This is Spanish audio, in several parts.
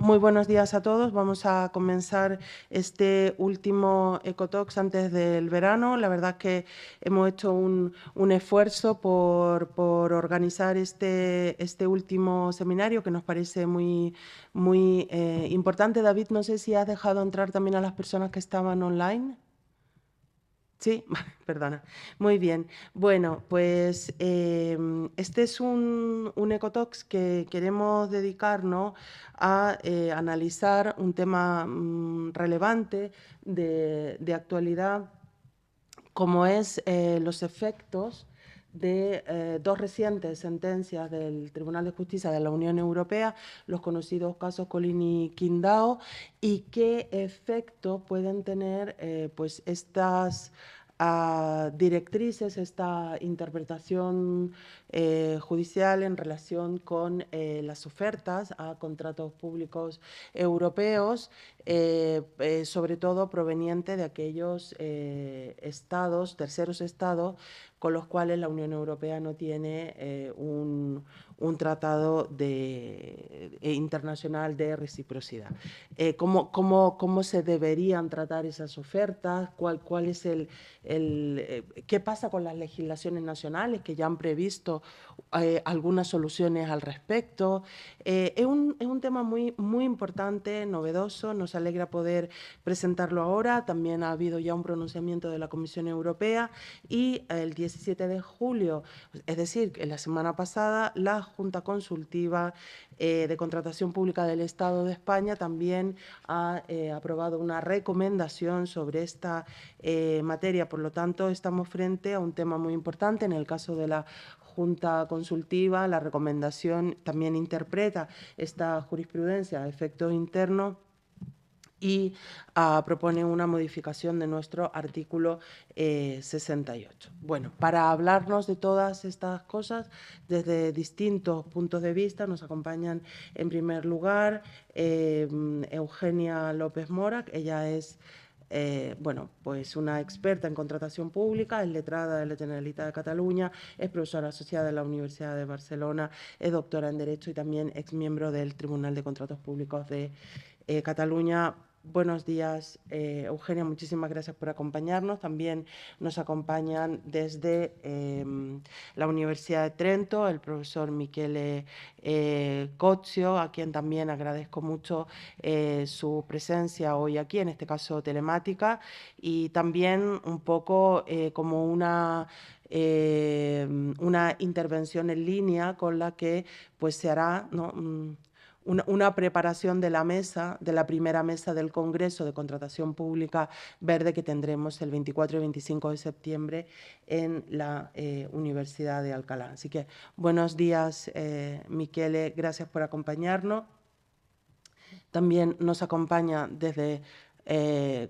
Muy buenos días a todos. Vamos a comenzar este último Ecotalks antes del verano. La verdad es que hemos hecho un esfuerzo por organizar este último seminario que nos parece muy importante. David, no sé si has dejado entrar también a las personas que estaban online. Sí, perdona. Muy bien. Bueno, pues este es un Ecotalks que queremos dedicarnos a analizar un tema relevante de actualidad, como es los efectos de dos recientes sentencias del Tribunal de Justicia de la Unión Europea, los conocidos casos Collin y Qingdao, y qué efecto pueden tener pues estas directrices, esta interpretación judicial en relación con las ofertas a contratos públicos europeos, sobre todo proveniente de aquellos estados, terceros estados, con los cuales la Unión Europea no tiene un tratado internacional de reciprocidad. ¿Cómo se deberían tratar esas ofertas? ¿Cuál es qué pasa con las legislaciones nacionales que ya han previsto algunas soluciones al respecto? Es un tema muy importante, novedoso. Nos alegra poder presentarlo ahora. También ha habido ya un pronunciamiento de la Comisión Europea y el 17 de julio, es decir, la semana pasada, la Junta Consultiva de Contratación Pública del Estado de España también ha aprobado una recomendación sobre esta materia. Por lo tanto, estamos frente a un tema muy importante. En el caso de la Junta Consultiva, la recomendación también interpreta esta jurisprudencia a efectos internos y propone una modificación de nuestro artículo 68. Bueno, para hablarnos de todas estas cosas desde distintos puntos de vista nos acompañan en primer lugar Eugenia López Mora. Ella es pues una experta en contratación pública, es letrada de la Generalitat de Cataluña, es profesora asociada de la Universidad de Barcelona, es doctora en Derecho y también exmiembro del Tribunal de Contratos Públicos de Cataluña. Buenos días, Eugenia, muchísimas gracias por acompañarnos. También nos acompañan desde la Universidad de Trento el profesor Michele Cozio, a quien también agradezco mucho su presencia hoy aquí, en este caso telemática, y también un poco como una intervención en línea con la que pues se hará, ¿no?, una preparación de la mesa, de la primera mesa del Congreso de Contratación Pública Verde que tendremos el 24 y 25 de septiembre en la Universidad de Alcalá. Así que buenos días, Michele, gracias por acompañarnos. También nos acompaña desde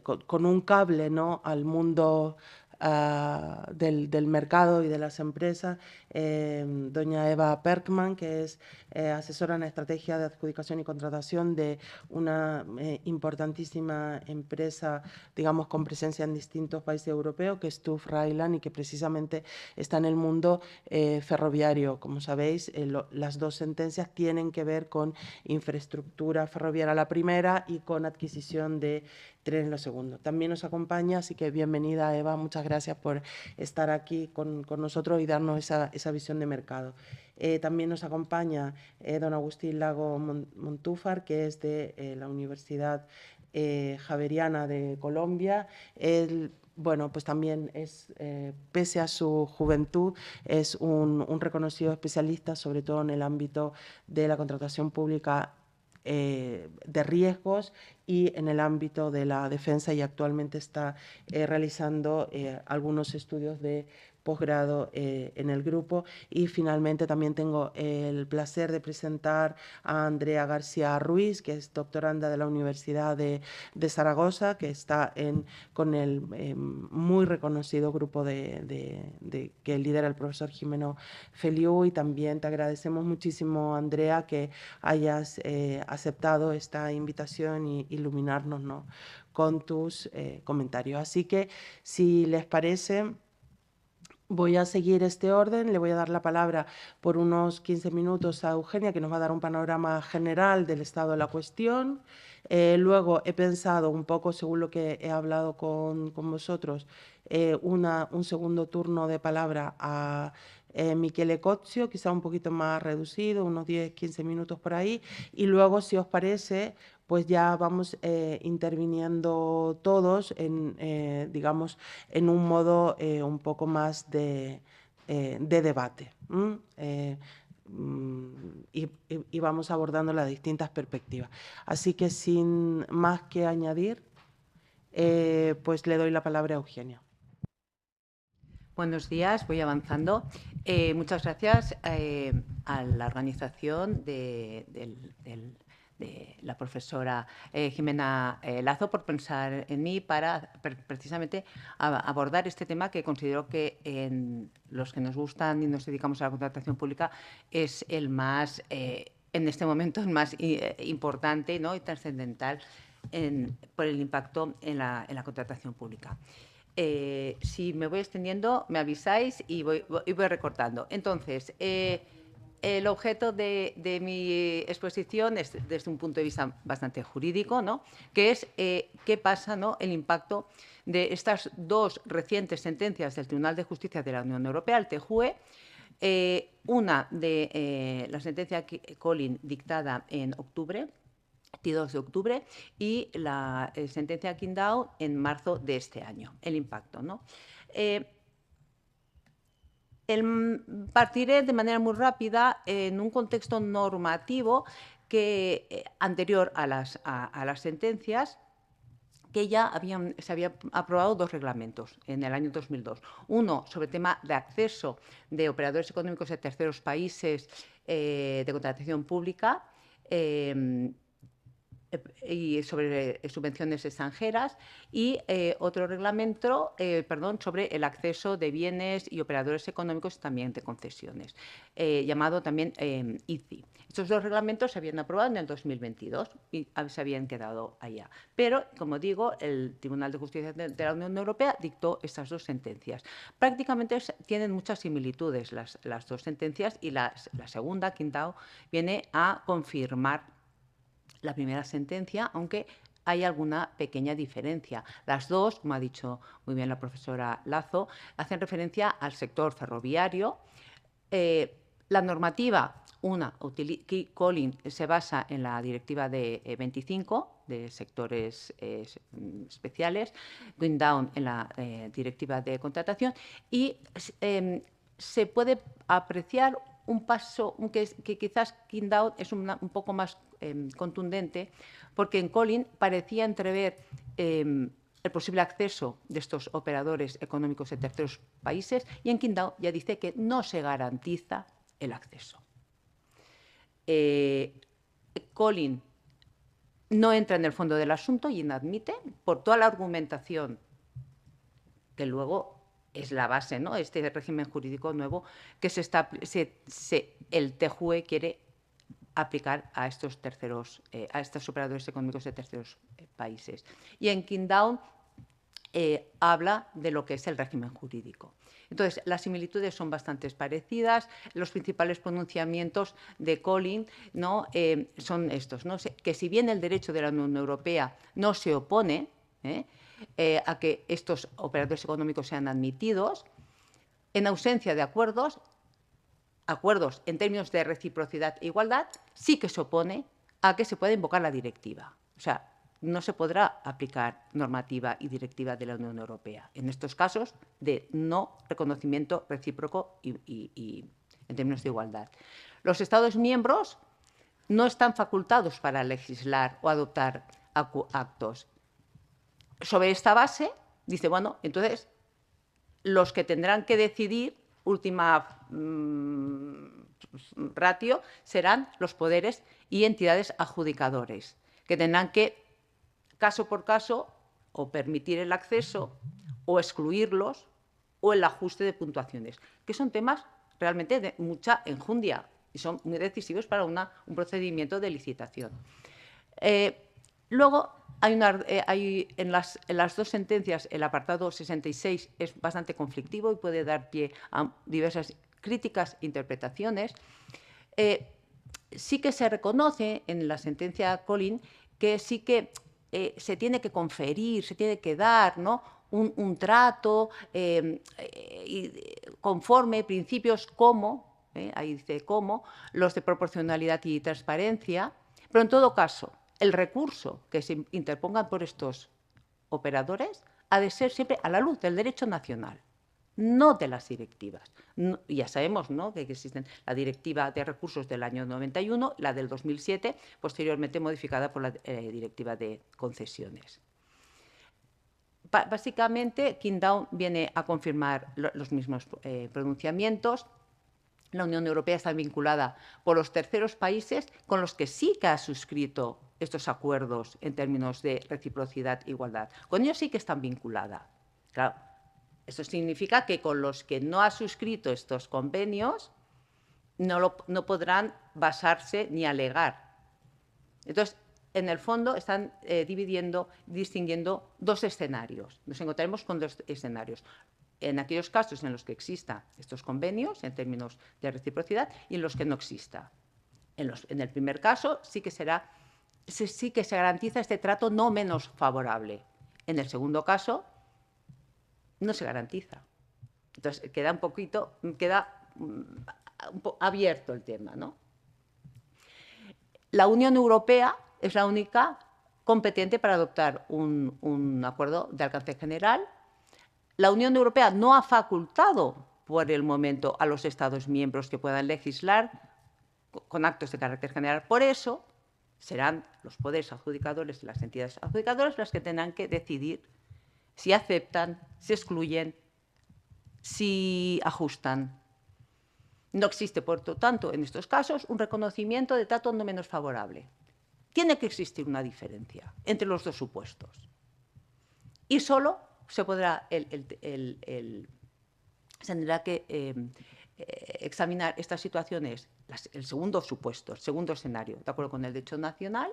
con un cable, ¿no?, al mundo del mercado y de las empresas, doña Eva Perkman, que es asesora en estrategia de adjudicación y contratación de una importantísima empresa, digamos, con presencia en distintos países europeos, que es TÜV Rheinland, y que precisamente está en el mundo ferroviario. Como sabéis, las dos sentencias tienen que ver con infraestructura ferroviaria la primera y con adquisición de trenes lo segundo. También nos acompaña, así que bienvenida, Eva, muchas gracias por estar aquí con nosotros y darnos esa visión de mercado. También nos acompaña don Agustín Lago Montúfar, que es de la Universidad Javeriana de Colombia. Él, bueno, pues también es, pese a su juventud, es un reconocido especialista, sobre todo en el ámbito de la contratación pública de riesgos y en el ámbito de la defensa, y actualmente está realizando algunos estudios de posgrado en el grupo. Y finalmente también tengo el placer de presentar a Andrea García Ruiz, que es doctoranda de la Universidad de Zaragoza, que está con el muy reconocido grupo que lidera el profesor Jimeno Feliu. Y también te agradecemos muchísimo, Andrea, que hayas aceptado esta invitación y iluminarnos, ¿no?, con tus comentarios. Así que, si les parece, Voy a seguir este orden, le voy a dar la palabra por unos 15 minutos a Eugenia, que nos va a dar un panorama general del estado de la cuestión. Luego he pensado un poco, según lo que he hablado con vosotros, un segundo turno de palabra a Michele Cozio, quizá un poquito más reducido, unos 10-15 minutos por ahí. Y luego, si os parece, pues ya vamos interviniendo todos en, digamos, en un modo un poco más de debate. Y vamos abordando las distintas perspectivas. Así que sin más que añadir, pues le doy la palabra a Eugenia. Buenos días, voy avanzando. Muchas gracias a la organización de la profesora Jimena Lazo por pensar en mí para precisamente abordar este tema que considero que en los que nos gustan y nos dedicamos a la contratación pública es el más, en este momento, el más importante, ¿no?, y trascendental por el impacto en la contratación pública. Si me voy extendiendo, me avisáis y voy recortando. Entonces, el objeto de mi exposición es desde un punto de vista bastante jurídico, ¿no?, que es qué pasa, ¿no?, el impacto de estas dos recientes sentencias del Tribunal de Justicia de la Unión Europea, el TJUE, una de la sentencia Collin dictada en octubre, 22 de octubre, y la sentencia Qingdao en marzo de este año, el impacto, ¿no? Partiré de manera muy rápida en un contexto normativo que, anterior a las sentencias, que ya se habían aprobado dos reglamentos en el año 2002. Uno sobre el tema de acceso de operadores económicos de terceros países de contratación pública, y sobre subvenciones extranjeras, y otro reglamento sobre el acceso de bienes y operadores económicos también de concesiones, llamado también ICI. Estos dos reglamentos se habían aprobado en el 2022 y se habían quedado allá. Pero, como digo, el Tribunal de Justicia de la Unión Europea dictó estas dos sentencias. Prácticamente tienen muchas similitudes las dos sentencias, y la segunda, Qingdao, viene a confirmar la primera sentencia, aunque hay alguna pequeña diferencia. Las dos, como ha dicho muy bien la profesora Lazo, hacen referencia al sector ferroviario. La normativa, Collin, se basa en la directiva de 25 de sectores especiales, Qingdao en la directiva de contratación, y se puede apreciar un paso que quizás Qingdao es un poco más contundente, porque en Collin parecía entrever el posible acceso de estos operadores económicos de terceros países, y en Qingdao ya dice que no se garantiza el acceso. Collin no entra en el fondo del asunto y admite, por toda la argumentación que luego es la base, ¿no?, este régimen jurídico nuevo que el TJUE quiere aplicar a estos operadores económicos de terceros países. Y en Qingdao habla de lo que es el régimen jurídico. Entonces, las similitudes son bastante parecidas. Los principales pronunciamientos de Collin, ¿no?, son estos, ¿no?, que si bien el derecho de la Unión Europea no se opone a que estos operadores económicos sean admitidos, en ausencia de acuerdos en términos de reciprocidad e igualdad, sí que se opone a que se pueda invocar la directiva. O sea, no se podrá aplicar normativa y directiva de la Unión Europea en estos casos de no reconocimiento recíproco y en términos de igualdad. Los Estados miembros no están facultados para legislar o adoptar actos. Sobre esta base, dice, bueno, entonces los que tendrán que decidir, última ratio, serán los poderes y entidades adjudicadores, que tendrán que, caso por caso, o permitir el acceso o excluirlos, o el ajuste de puntuaciones, que son temas realmente de mucha enjundia y son muy decisivos para un procedimiento de licitación. Luego, en las dos sentencias el apartado 66 es bastante conflictivo y puede dar pie a diversas críticas e interpretaciones. Sí que se reconoce en la sentencia Collin que sí que se tiene que conferir, se tiene que dar, ¿no?, un trato conforme principios como, ahí dice como, los de proporcionalidad y transparencia, pero en todo caso, el recurso que se interponga por estos operadores ha de ser siempre a la luz del derecho nacional, no de las directivas. No, ya sabemos, ¿no?, que existen la Directiva de Recursos del año 91, la del 2007, posteriormente modificada por la Directiva de Concesiones. Básicamente, Kingdown viene a confirmar los mismos pronunciamientos. La Unión Europea está vinculada por los terceros países con los que sí que ha suscrito estos acuerdos en términos de reciprocidad e igualdad. Con ellos sí que están vinculada. Claro, eso significa que con los que no ha suscrito estos convenios no podrán basarse ni alegar. Entonces, en el fondo están distinguiendo dos escenarios. Nos encontraremos con dos escenarios. En aquellos casos en los que existan estos convenios en términos de reciprocidad y en los que no exista. En el primer caso sí que se garantiza este trato no menos favorable. En el segundo caso no se garantiza. Entonces queda un poquito abierto el tema, ¿no? La Unión Europea es la única competente para adoptar un acuerdo de alcance general. La Unión Europea no ha facultado por el momento a los Estados miembros que puedan legislar con actos de carácter general. Por eso serán los poderes adjudicadores y las entidades adjudicadoras las que tendrán que decidir si aceptan, si excluyen, si ajustan. No existe, por lo tanto, en estos casos, un reconocimiento de trato no menos favorable. Tiene que existir una diferencia entre los dos supuestos. Y solo se podrá, se tendrá que examinar estas situaciones, el segundo supuesto, el segundo escenario, de acuerdo con el derecho nacional,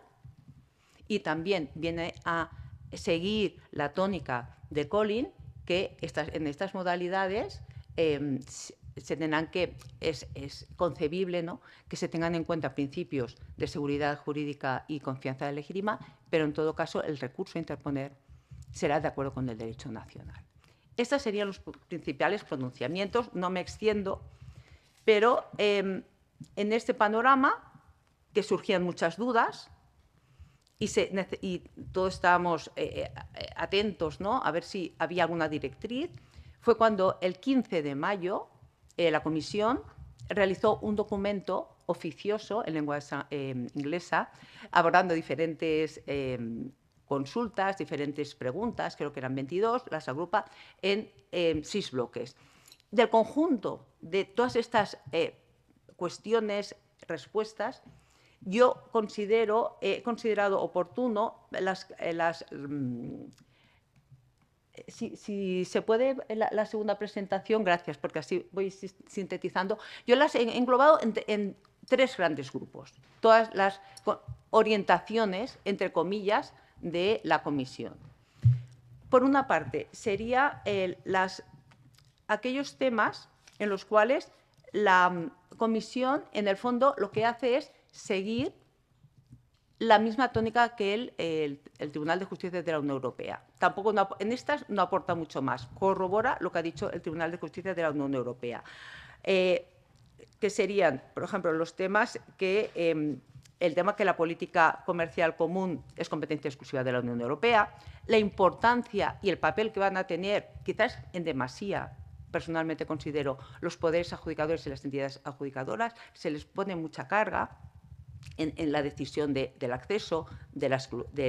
y también viene a seguir la tónica de Collin, que en estas modalidades se tendrán que, es concebible, ¿no?, que se tengan en cuenta principios de seguridad jurídica y confianza legítima, pero en todo caso el recurso a interponer será de acuerdo con el derecho nacional. Estos serían los principales pronunciamientos, no me extiendo, pero en este panorama, que surgían muchas dudas, y todos estábamos atentos, ¿no?, a ver si había alguna directriz, fue cuando el 15 de mayo la Comisión realizó un documento oficioso en lengua inglesa, abordando diferentes consultas, diferentes preguntas, creo que eran 22, las agrupa en 6 bloques. Del conjunto de todas estas cuestiones, respuestas, yo he considerado oportuno si se puede, la segunda presentación, gracias, porque así voy sintetizando. Yo las he englobado en 3 grandes grupos, todas las orientaciones, entre comillas, de la Comisión. Por una parte, serían aquellos temas en los cuales la Comisión, en el fondo, lo que hace es seguir la misma tónica que el Tribunal de Justicia de la Unión Europea. Tampoco en estas no aporta mucho más. Corrobora lo que ha dicho el Tribunal de Justicia de la Unión Europea. Que serían, por ejemplo, los temas que el tema que la política comercial común es competencia exclusiva de la Unión Europea, la importancia y el papel que van a tener, quizás en demasía, personalmente considero, los poderes adjudicadores y las entidades adjudicadoras, se les pone mucha carga en la decisión del acceso, de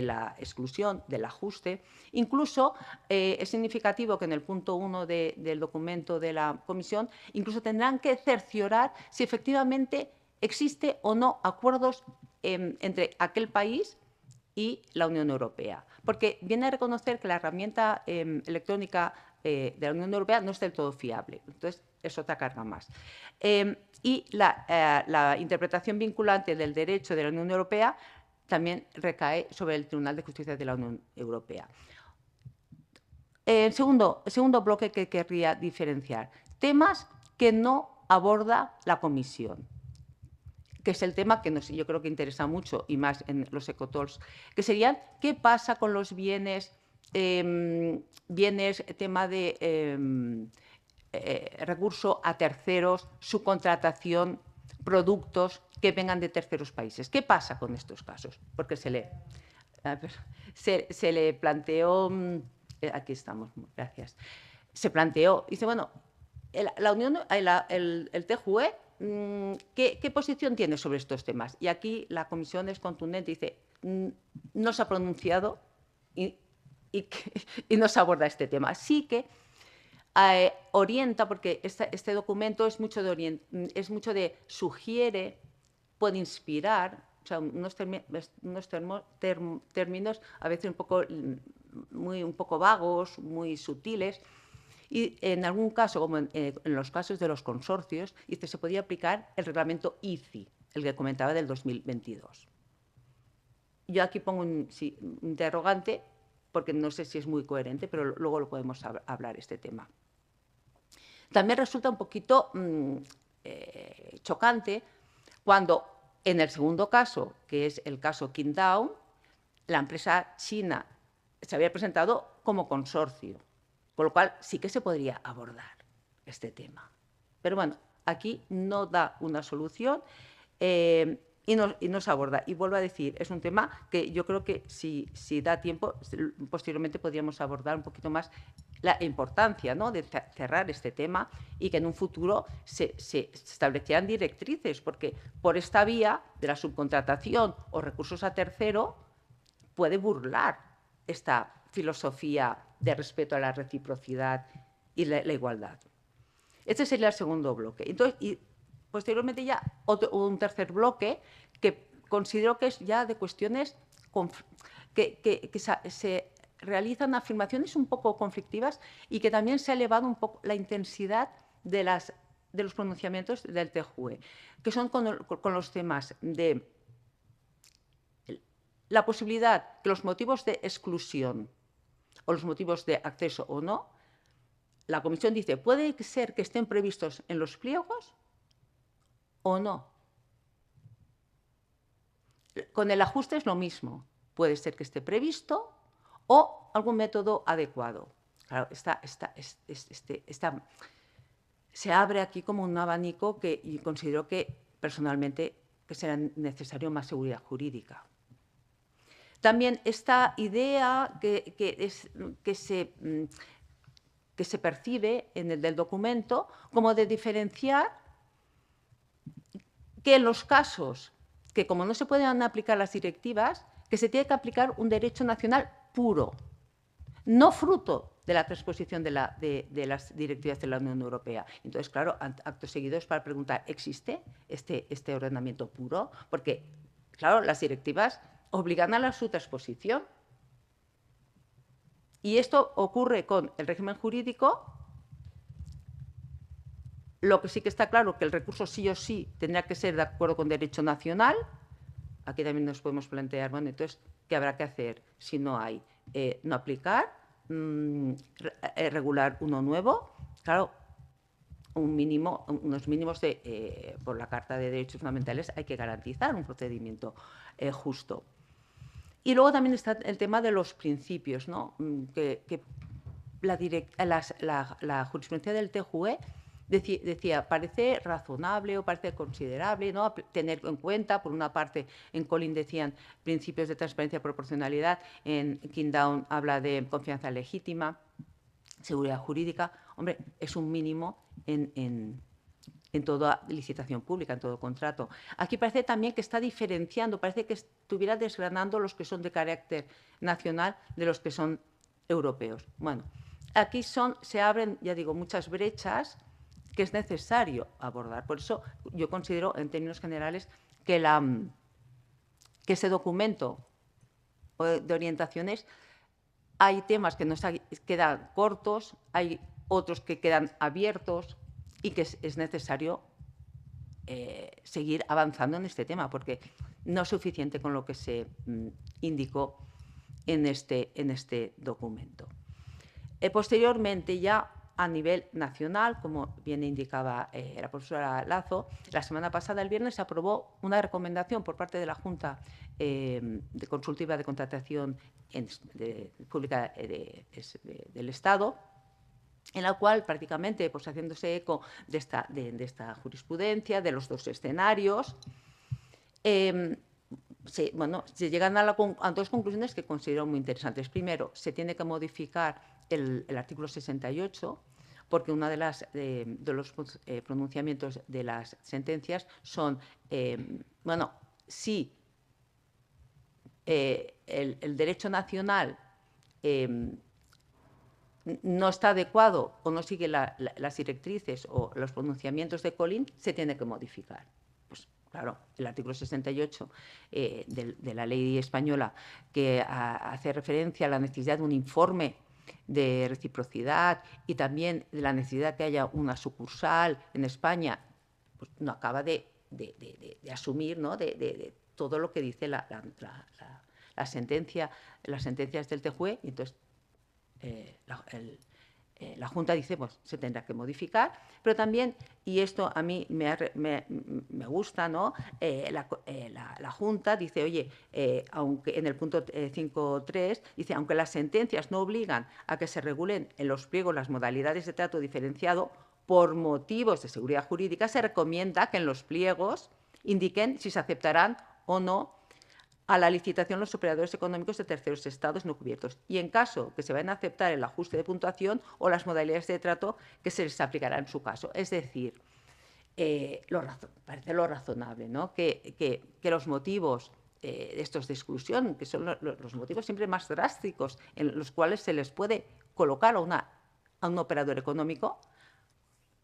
la exclusión, del ajuste. Incluso es significativo que en el punto 1 del documento de la Comisión incluso tendrán que cerciorar si efectivamente existe o no acuerdos entre aquel país y la Unión Europea, porque viene a reconocer que la herramienta electrónica de la Unión Europea no es del todo fiable. Entonces, es otra carga más. Y la interpretación vinculante del derecho de la Unión Europea también recae sobre el Tribunal de Justicia de la Unión Europea. Segundo bloque que querría diferenciar, temas que no aborda la Comisión, que es el tema que yo creo que interesa mucho, y más en los ecotols, que serían qué pasa con los bienes, tema de recurso a terceros, subcontratación, productos que vengan de terceros países. ¿Qué pasa con estos casos? Porque se le planteó, aquí estamos, gracias, se planteó, dice, bueno, el TJUE, ¿qué posición tiene sobre estos temas? Y aquí la Comisión es contundente, dice, no se ha pronunciado y no se aborda este tema. Sí que orienta, porque este documento es mucho de sugiere, puede inspirar, o sea, unos términos a veces un poco vagos, muy sutiles, y en algún caso, como en los casos de los consorcios, dice, se podía aplicar el reglamento ICI, el que comentaba del 2022. Yo aquí pongo un interrogante, porque no sé si es muy coherente, pero luego lo podemos hablar este tema. También resulta un poquito chocante cuando en el segundo caso, que es el caso Qingdao, la empresa china se había presentado como consorcio, con lo cual sí que se podría abordar este tema. Pero bueno, aquí no da una solución y no se aborda. Y vuelvo a decir, es un tema que yo creo que si da tiempo, posteriormente podríamos abordar un poquito más la importancia, ¿no?, de cerrar este tema y que en un futuro se establecieran directrices, porque por esta vía de la subcontratación o recursos a tercero puede burlar esta filosofía de respeto a la reciprocidad y la igualdad. Este sería el segundo bloque. Entonces, y posteriormente ya un tercer bloque que considero que es ya de cuestiones que se realizan afirmaciones un poco conflictivas y que también se ha elevado un poco la intensidad de los pronunciamientos del TJUE, que son con los temas de la posibilidad que los motivos de exclusión o los motivos de acceso o no, la Comisión dice, puede ser que estén previstos en los pliegos o no. Con el ajuste es lo mismo. Puede ser que esté previsto o algún método adecuado. Claro, se abre aquí como un abanico que y considero que, personalmente, que será necesario más seguridad jurídica. También esta idea que se percibe en el del documento como de diferenciar que en los casos que, como no se pueden aplicar las directivas, que se tiene que aplicar un derecho nacional puro, no fruto de la transposición de las directivas de la Unión Europea. Entonces, claro, acto seguido es para preguntar, ¿existe este ordenamiento puro? Porque, claro, las directivas obligan a su transposición. Y esto ocurre con el régimen jurídico. Lo que sí que está claro, que el recurso sí o sí tendrá que ser de acuerdo con derecho nacional. Aquí también nos podemos plantear, bueno, entonces, ¿qué habrá que hacer si no hay? No aplicar, regular uno nuevo. Claro, unos mínimos por la Carta de Derechos Fundamentales hay que garantizar un procedimiento justo. Y luego también está el tema de los principios, ¿no?, que la jurisprudencia del TJUE decía, parece razonable o parece considerable, ¿no?, tener en cuenta, por una parte, en Collin decían principios de transparencia y proporcionalidad, en Qingdao habla de confianza legítima, seguridad jurídica. Hombre, es un mínimo en toda licitación pública, en todo contrato. Aquí parece también que está diferenciando, parece que estuviera desgranando los que son de carácter nacional de los que son europeos. Bueno, aquí se abren, ya digo, muchas brechas que es necesario abordar. Por eso yo considero, en términos generales, que ese documento de orientaciones, hay temas que nos quedan cortos, hay otros que quedan abiertos y que es necesario seguir avanzando en este tema, porque no es suficiente con lo que se indicó en este documento. Posteriormente, ya a nivel nacional, como bien indicaba la profesora Lazo, la semana pasada, el viernes, se aprobó una recomendación por parte de la Junta Consultiva de Contratación Pública del Estado, en la cual prácticamente, pues, haciéndose eco de esta jurisprudencia, de los dos escenarios, se llegan a dos conclusiones que considero muy interesantes. Primero, se tiene que modificar el artículo 68, porque uno de los pronunciamientos de las sentencias son, si el derecho nacional no está adecuado o no sigue las directrices o los pronunciamientos de Colin, se tiene que modificar. Pues claro, el artículo 68 de la ley española, que hace referencia a la necesidad de un informe de reciprocidad y también de la necesidad de que haya una sucursal en España, pues no acaba de asumir, ¿no?, de todo lo que dice la sentencia, las sentencias del TJUE, y entonces la Junta dice, pues se tendrá que modificar, pero también, y esto a mí me gusta, ¿no?, la Junta dice, oye, aunque en el punto 5.3 dice, aunque las sentencias no obligan a que se regulen en los pliegos las modalidades de trato diferenciado, por motivos de seguridad jurídica, se recomienda que en los pliegos indiquen si se aceptarán o no a la licitación los operadores económicos de terceros estados no cubiertos, y en caso que se vayan a aceptar el ajuste de puntuación o las modalidades de trato que se les aplicará en su caso. Es decir, parece lo razonable, ¿no?, que los motivos estos de exclusión, que son los motivos siempre más drásticos en los cuales se les puede colocar a un operador económico,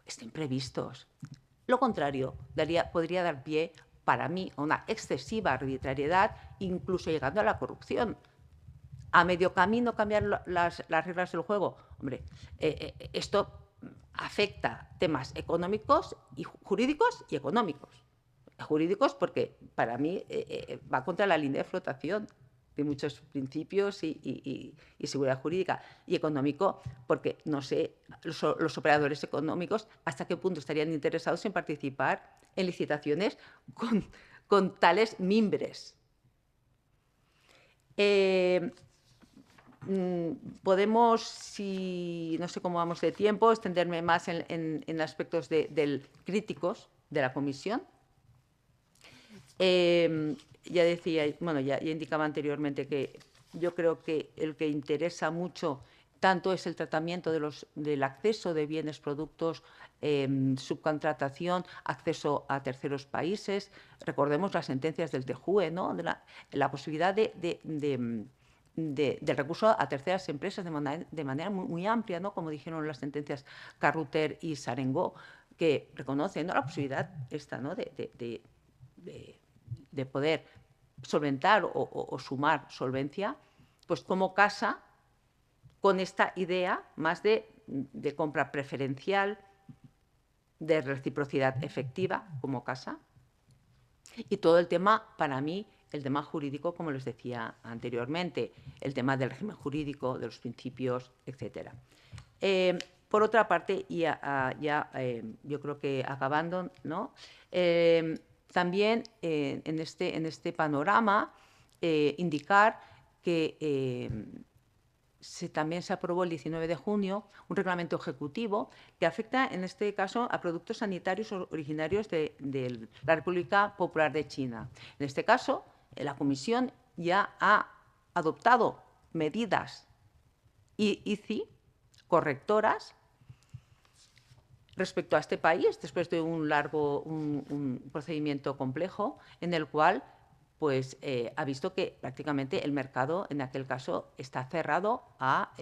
estén previstos. Lo contrario podría dar pie, para mí, a una excesiva arbitrariedad, incluso llegando a la corrupción. A medio camino cambiar las reglas del juego. Hombre, esto afecta temas económicos y jurídicos y económicos. Jurídicos porque, para mí, va contra la línea de flotación de muchos principios y seguridad jurídica, y económico porque no sé los operadores económicos hasta qué punto estarían interesados en participar en licitaciones con tales mimbres. Podemos, si no sé cómo vamos de tiempo, extenderme más en aspectos críticos de la comisión. Ya decía, ya indicaba anteriormente que yo creo que el que interesa mucho tanto es el tratamiento del acceso de bienes, productos, subcontratación, acceso a terceros países. Recordemos las sentencias del TJUE, ¿no?, de la posibilidad del recurso a terceras empresas de manera muy amplia, ¿no?, como dijeron las sentencias Carruter y Sarengó, que reconocen, ¿no?, la posibilidad esta, ¿no?, de poder solventar o sumar solvencia, pues como casa con esta idea más de compra preferencial, de reciprocidad efectiva como casa, y todo el tema, para mí, el tema jurídico, como les decía anteriormente, el tema del régimen jurídico, de los principios, etc. Por otra parte, yo creo que acabando, ¿no?, también en este panorama indicar que también se aprobó el 19 de junio un reglamento ejecutivo que afecta, en este caso, a productos sanitarios originarios de la República Popular de China. En este caso, la Comisión ya ha adoptado medidas ICI correctoras respecto a este país, después de un procedimiento complejo en el cual pues ha visto que prácticamente el mercado en aquel caso está cerrado a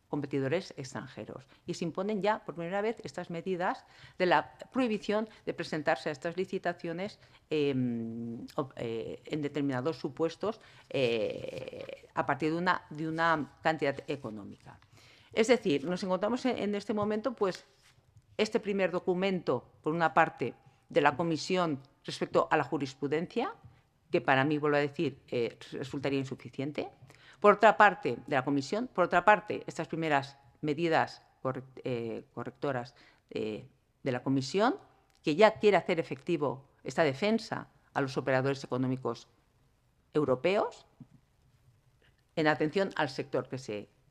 competidores extranjeros, y se imponen ya por primera vez estas medidas de la prohibición de presentarse a estas licitaciones en determinados supuestos a partir de una cantidad económica. Es decir, nos encontramos en este momento, pues, este primer documento, por una parte, de la Comisión respecto a la jurisprudencia, que para mí, vuelvo a decir, resultaría insuficiente. Por otra parte, de la Comisión, por otra parte, estas primeras medidas correctoras de la Comisión, que ya quiere hacer efectivo esta defensa a los operadores económicos europeos, en atención al sector que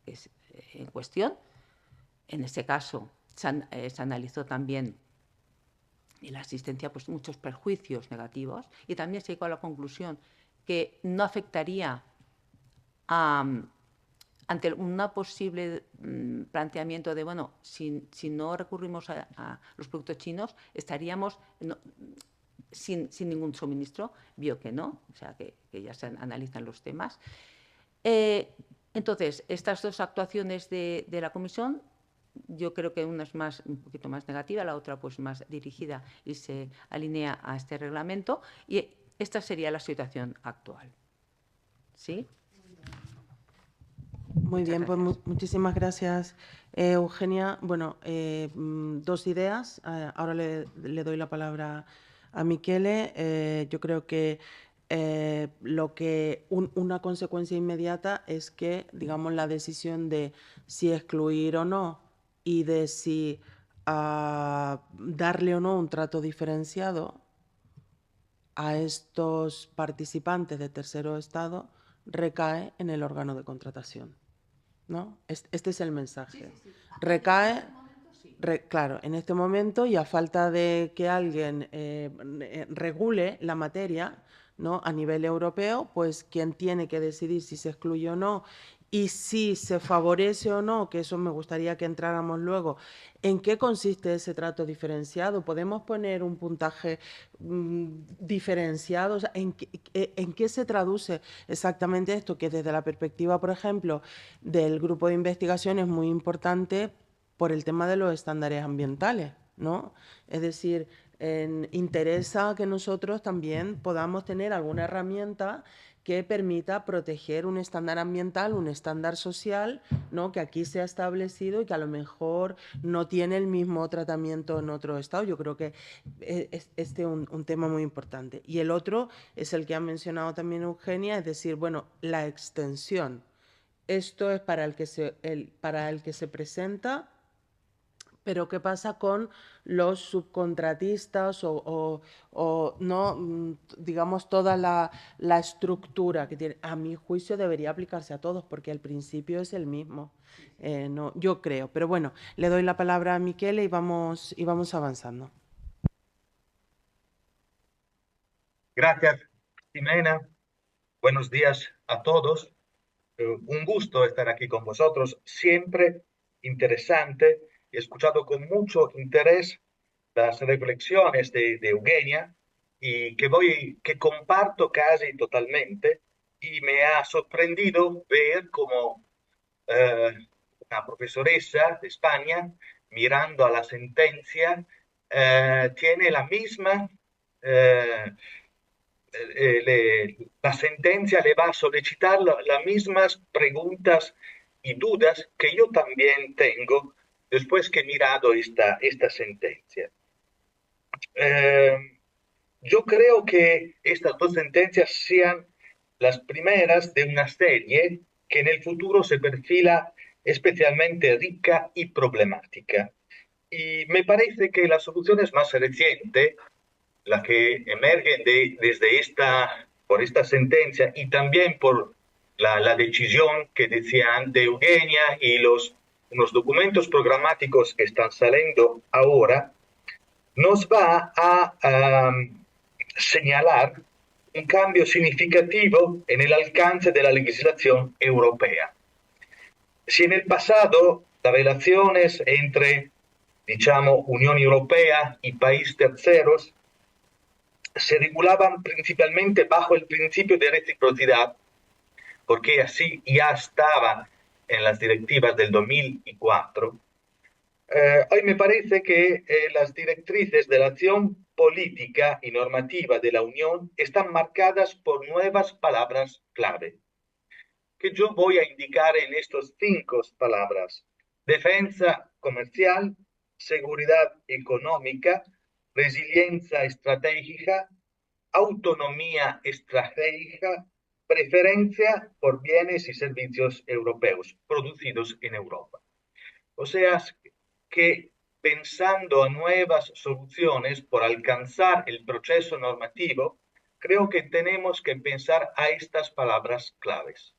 es en cuestión. En este caso, se analizó también en la asistencia pues, muchos perjuicios negativos y también se llegó a la conclusión que no afectaría ante un posible planteamiento de, bueno, si no recurrimos a los productos chinos, estaríamos sin ningún suministro. Vio que no, o sea, que ya se analizan los temas. Entonces, estas dos actuaciones de la Comisión, yo creo que una es un poquito más negativa, la otra pues más dirigida y se alinea a este reglamento, y esta sería la situación actual. ¿Sí? Muy bien, pues muchísimas gracias, Eugenia. Bueno, dos ideas. Ahora le doy la palabra a Michele. Yo creo que una consecuencia inmediata es que, digamos, la decisión de si excluir o no y de si darle o no un trato diferenciado a estos participantes de tercero estado recae en el órgano de contratación, ¿no? Este es el mensaje. Sí. Recae, claro, en este momento, y a falta de que alguien regule la materia, ¿no? A nivel europeo, pues quien tiene que decidir si se excluye o no y si se favorece o no, que eso me gustaría que entráramos luego, ¿en qué consiste ese trato diferenciado? ¿Podemos poner un puntaje diferenciado? O sea, ¿en qué se traduce exactamente esto? Que desde la perspectiva, por ejemplo, del grupo de investigación es muy importante por el tema de los estándares ambientales, ¿no? Es decir, interesa que nosotros también podamos tener alguna herramienta que permita proteger un estándar ambiental, un estándar social, ¿no? Que aquí se ha establecido y que a lo mejor no tiene el mismo tratamiento en otro estado. Yo creo que es un tema muy importante. Y el otro es el que ha mencionado también Eugenia, es decir, bueno, la extensión. Esto es para el que se presenta, pero ¿qué pasa con los subcontratistas o no, digamos, toda la estructura que tiene? A mi juicio debería aplicarse a todos porque el principio es el mismo. No, yo creo. Pero bueno, le doy la palabra a Michele y vamos avanzando. Gracias, Ximena. Buenos días a todos. Un gusto estar aquí con vosotros. Siempre interesante. He escuchado con mucho interés las reflexiones de Eugenia y que comparto casi totalmente. Y me ha sorprendido ver cómo una profesoresa de España, mirando a la sentencia, tiene la misma la sentencia le va a solicitar las mismas preguntas y dudas que yo también tengo después que he mirado esta sentencia. Eh, yo creo que estas dos sentencias sean las primeras de una serie que en el futuro se perfila especialmente rica y problemática. Y me parece que la solución es más reciente, la que emerge por esta sentencia y también por la decisión que decía antes Eugenia y unos documentos programáticos que están saliendo ahora, nos va a señalar un cambio significativo en el alcance de la legislación europea. Si en el pasado las relaciones entre, Unión Europea y países terceros se regulaban principalmente bajo el principio de reciprocidad, porque así ya estaba en las directivas del 2004. Hoy me parece que las directrices de la acción política y normativa de la Unión están marcadas por nuevas palabras clave, que yo voy a indicar en estas 5 palabras: defensa comercial, seguridad económica, resiliencia estratégica, autonomía estratégica, preferencia por bienes y servicios europeos producidos en Europa. O sea, que pensando a nuevas soluciones por alcanzar el proceso normativo, creo que tenemos que pensar a estas palabras claves,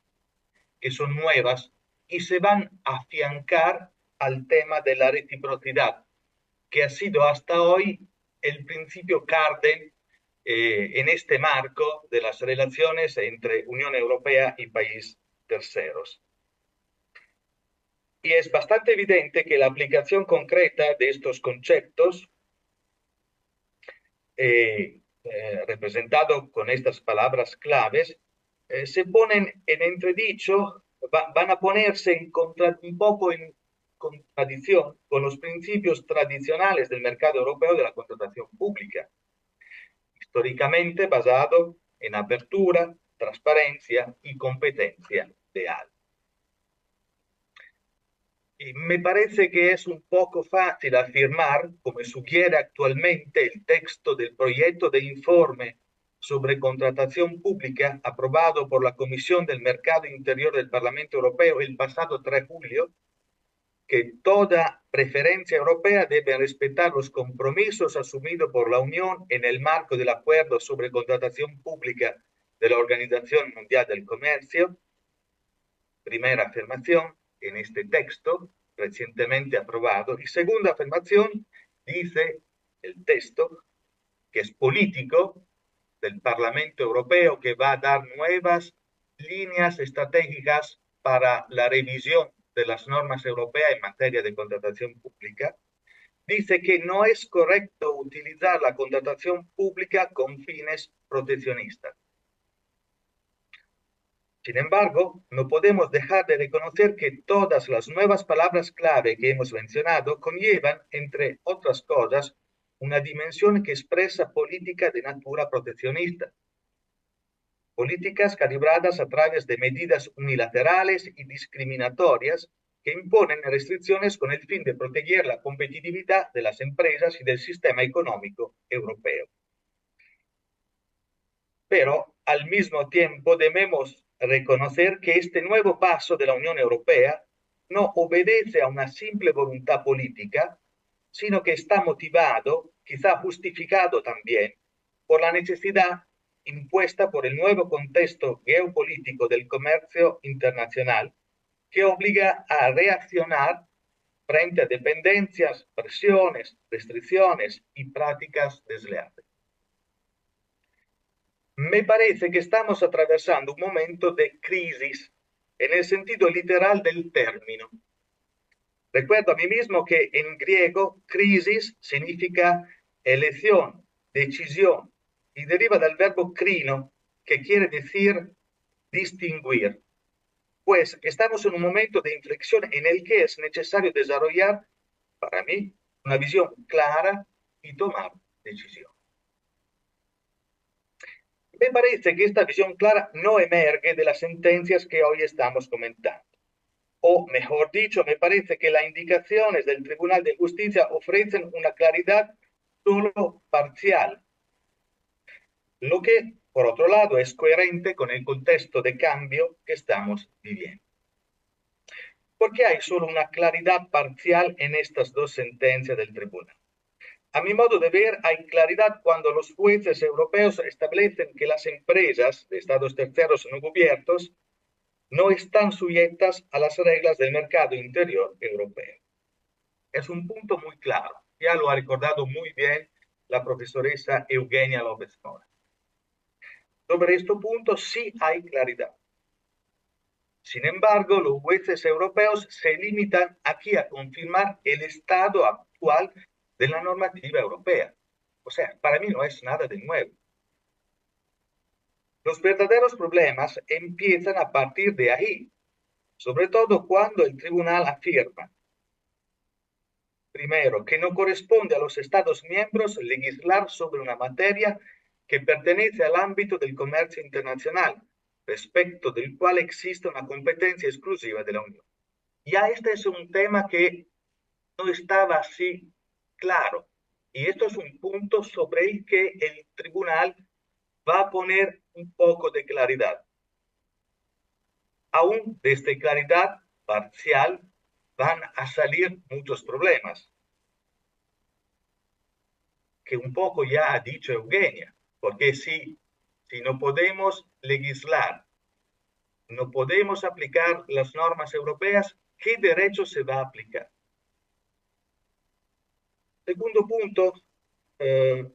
que son nuevas y se van a afiancar al tema de la reciprocidad, que ha sido hasta hoy el principio carden en este marco de las relaciones entre Unión Europea y países terceros. Y es bastante evidente que la aplicación concreta de estos conceptos, representado con estas palabras claves, se ponen en entredicho, van a ponerse un poco en contradicción con los principios tradicionales del mercado europeo de la contratación pública, históricamente basado en apertura, transparencia y competencia leal. Y me parece que es un poco fácil afirmar, como sugiere actualmente el texto del proyecto de informe sobre contratación pública aprobado por la Comisión del Mercado Interior del Parlamento Europeo el pasado 3 de julio, que toda preferencia europea debe respetar los compromisos asumidos por la Unión en el marco del Acuerdo sobre Contratación Pública de la Organización Mundial del Comercio. Primera afirmación en este texto recientemente aprobado. Y segunda afirmación, dice el texto, que es político del Parlamento Europeo, que va a dar nuevas líneas estratégicas para la revisión de las normas europeas en materia de contratación pública. Dice que no es correcto utilizar la contratación pública con fines proteccionistas. Sin embargo, no podemos dejar de reconocer que todas las nuevas palabras clave que hemos mencionado conllevan, entre otras cosas, una dimensión que expresa política de natura proteccionista. Políticas calibradas a través de medidas unilaterales y discriminatorias que imponen restricciones con el fin de proteger la competitividad de las empresas y del sistema económico europeo. Pero al mismo tiempo debemos reconocer que este nuevo paso de la Unión Europea no obedece a una simple voluntad política, sino que está motivado, quizá justificado también, por la necesidad impuesta por el nuevo contexto geopolítico del comercio internacional, que obliga a reaccionar frente a dependencias, presiones, restricciones y prácticas desleales. Me parece que estamos atravesando un momento de crisis en el sentido literal del término. Recuerdo a mí mismo que en griego crisis significa elección, decisión, y deriva del verbo crino, que quiere decir distinguir. Pues estamos en un momento de inflexión en el que es necesario desarrollar, para mí, una visión clara y tomar decisión. Me parece que esta visión clara no emerge de las sentencias que hoy estamos comentando. O, mejor dicho, me parece que las indicaciones del Tribunal de Justicia ofrecen una claridad solo parcial, lo que, por otro lado, es coherente con el contexto de cambio que estamos viviendo. ¿Por qué hay solo una claridad parcial en estas dos sentencias del Tribunal? A mi modo de ver, hay claridad cuando los jueces europeos establecen que las empresas de estados terceros no cubiertos no están sujetas a las reglas del mercado interior europeo. Es un punto muy claro. Ya lo ha recordado muy bien la profesoresa Eugenia López Mora. Sobre este punto sí hay claridad. Sin embargo, los jueces europeos se limitan aquí a confirmar el estado actual de la normativa europea. O sea, para mí no es nada de nuevo. Los verdaderos problemas empiezan a partir de ahí, sobre todo cuando el tribunal afirma, primero, que no corresponde a los Estados miembros legislar sobre una materia que pertenece al ámbito del comercio internacional, respecto del cual existe una competencia exclusiva de la Unión. Ya este es un tema que no estaba así claro. Y esto es un punto sobre el que el tribunal va a poner un poco de claridad. Aún desde claridad parcial van a salir muchos problemas, que un poco ya ha dicho Eugenia, porque si no podemos legislar, no podemos aplicar las normas europeas, ¿qué derecho se va a aplicar? Segundo punto de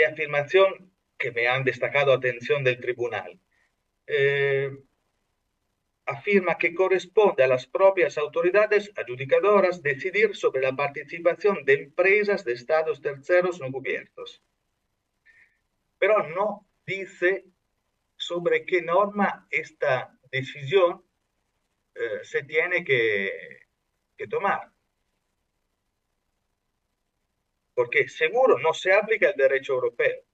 afirmación que me han destacado atención del tribunal. Afirma que corresponde a las propias autoridades adjudicadoras decidir sobre la participación de empresas de estados terceros no cubiertos. Pero no dice sobre qué norma esta decisión se tiene que tomar. Porque seguro no se aplica el derecho europeo.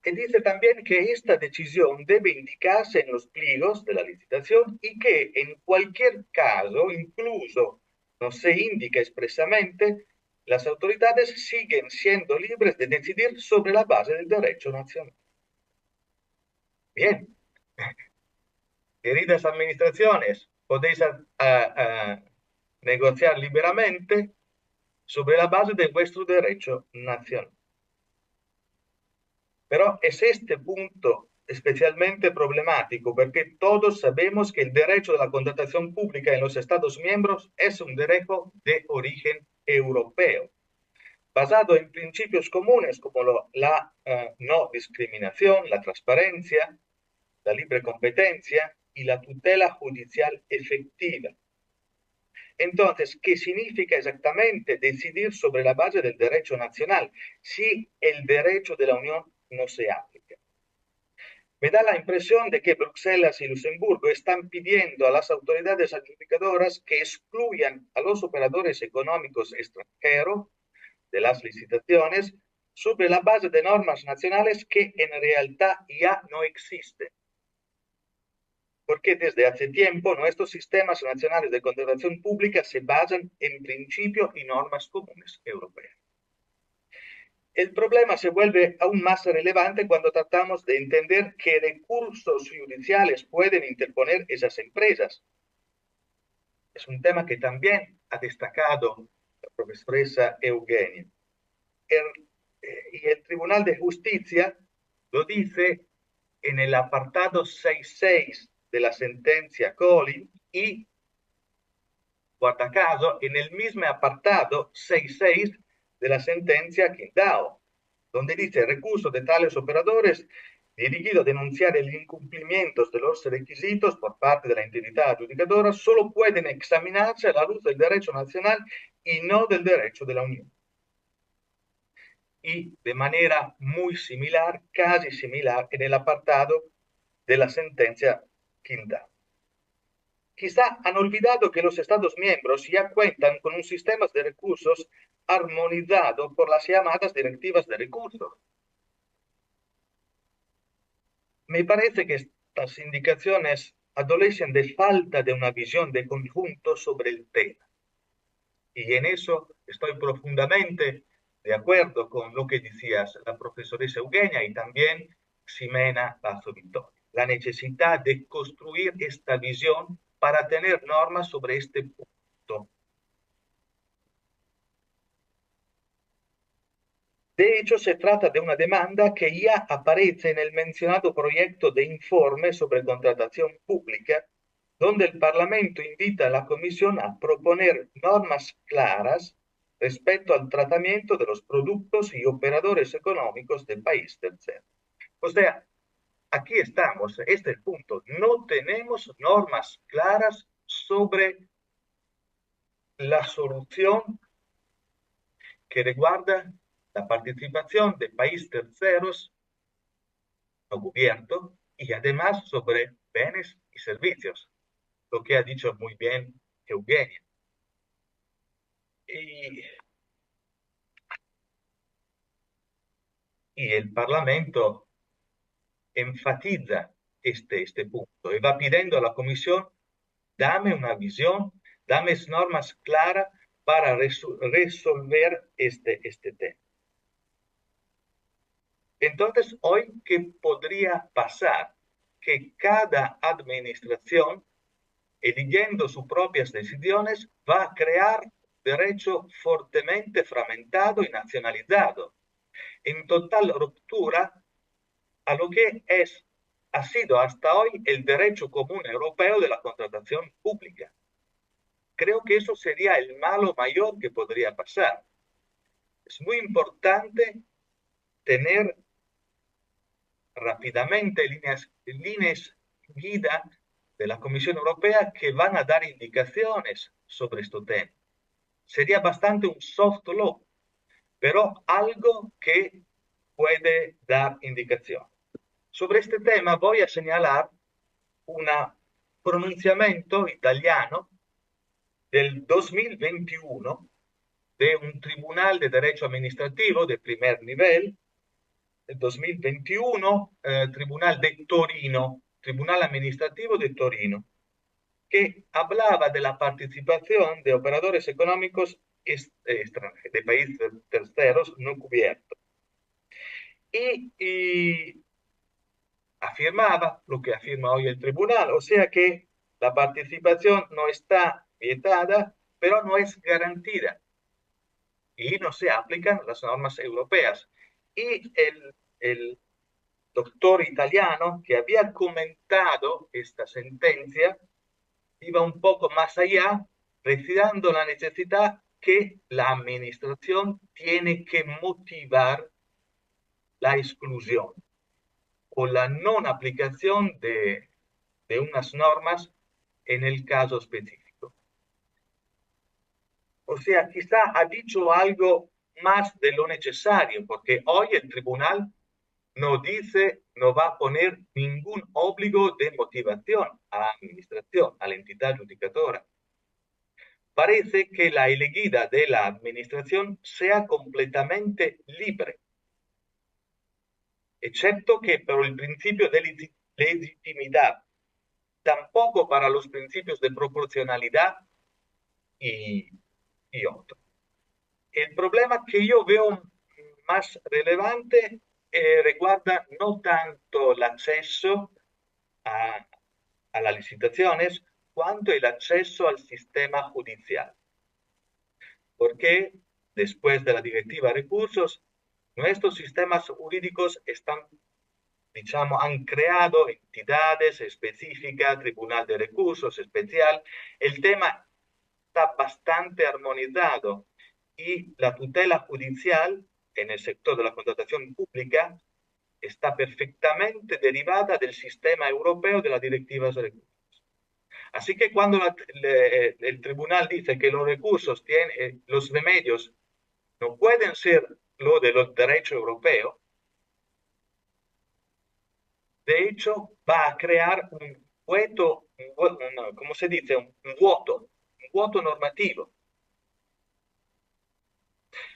Y dice también que esta decisión debe indicarse en los pliegos de la licitación y que en cualquier caso, incluso no se indica expresamente, las autoridades siguen siendo libres de decidir sobre la base del derecho nacional. Bien, queridas administraciones, podéis negociar libremente sobre la base de vuestro derecho nacional. Pero es este punto especialmente problemático porque todos sabemos que el derecho de la contratación pública en los Estados miembros es un derecho de origen europeo, basado en principios comunes como la no discriminación, la transparencia, la libre competencia y la tutela judicial efectiva. Entonces, ¿qué significa exactamente decidir sobre la base del derecho nacional si el derecho de la Unión no se aplica? Me da la impresión de que Bruselas y Luxemburgo están pidiendo a las autoridades adjudicadoras que excluyan a los operadores económicos extranjeros de las licitaciones sobre la base de normas nacionales que en realidad ya no existen. Porque desde hace tiempo nuestros sistemas nacionales de contratación pública se basan en principios y normas comunes europeas. El problema se vuelve aún más relevante cuando tratamos de entender qué recursos judiciales pueden interponer esas empresas. Es un tema que también ha destacado la profesora Eugenia. Y el Tribunal de Justicia lo dice en el apartado 6.6 de la sentencia Collin y, guarda caso, en el mismo apartado 6.6 de la sentencia Qingdao, donde dice recurso de tales operadores dirigido a denunciar el incumplimiento de los requisitos por parte de la entidad adjudicadora solo pueden examinarse a la luz del derecho nacional y no del derecho de la Unión. Y de manera muy similar, casi similar, en el apartado de la sentencia Qingdao. Quizá han olvidado que los Estados miembros ya cuentan con un sistema de recursos armonizado por las llamadas directivas de recursos. Me parece que estas indicaciones adolecen de falta de una visión de conjunto sobre el tema. Y en eso estoy profundamente de acuerdo con lo que decías la profesora Eugenia y también Ximena Lazo Vittorio. La necesidad de construir esta visión para tener normas sobre este punto. De hecho, se trata de una demanda que ya aparece en el mencionado proyecto de informe sobre contratación pública, donde el Parlamento invita a la Comisión a proponer normas claras respecto al tratamiento de los productos y operadores económicos del país tercero. O sea, aquí estamos, este es el punto. No tenemos normas claras sobre la solución que reguarda la participación de países terceros no cubiertos y además sobre bienes y servicios, lo que ha dicho muy bien Eugenia. Y el Parlamento enfatiza este punto y va pidiendo a la Comisión, dame una visión, dame normas claras para resolver este tema. Entonces, hoy, ¿qué podría pasar? Que cada administración, eligiendo sus propias decisiones, va a crear derecho fuertemente fragmentado y nacionalizado, en total ruptura a lo que ha sido hasta hoy el derecho común europeo de la contratación pública. Creo que eso sería el malo mayor que podría pasar. Es muy importante tener rápidamente líneas guía de la Comisión Europea que van a dar indicaciones sobre este tema. Sería bastante un soft law, pero algo que puede dar indicación. Sobre este tema voy a señalar un pronunciamiento italiano del 2021 de un tribunal de derecho administrativo de primer nivel, el 2021, Tribunal de Torino, Tribunal Administrativo de Torino, que hablaba de la participación de operadores económicos extranjeros, de países terceros no cubiertos. Y afirmaba lo que afirma hoy el tribunal, o sea que la participación no está vietada, pero no es garantida y no se aplican las normas europeas. Y el doctor italiano que había comentado esta sentencia iba un poco más allá, reiterando la necesidad que la administración tiene que motivar la exclusión o la no aplicación de unas normas en el caso específico. O sea, quizá ha dicho algo más de lo necesario, porque hoy el tribunal no dice, no va a poner ningún obligo de motivación a la administración, a la entidad adjudicadora. Parece que la elegida de la administración sea completamente libre, excepto que por el principio de legitimidad, tampoco para los principios de proporcionalidad y otros. El problema que yo veo más relevante recuerda no tanto el acceso a las licitaciones, cuanto el acceso al sistema judicial. Porque después de la directiva de recursos, nuestros sistemas jurídicos han creado entidades específicas, tribunal de recursos especial. El tema está bastante armonizado y la tutela judicial en el sector de la contratación pública está perfectamente derivada del sistema europeo de las directivas de recursos. Así que cuando el tribunal dice que los recursos los remedios no pueden ser lo de los derechos europeos, de hecho va a crear un vuoto, ¿cómo se dice? Un vuoto normativo.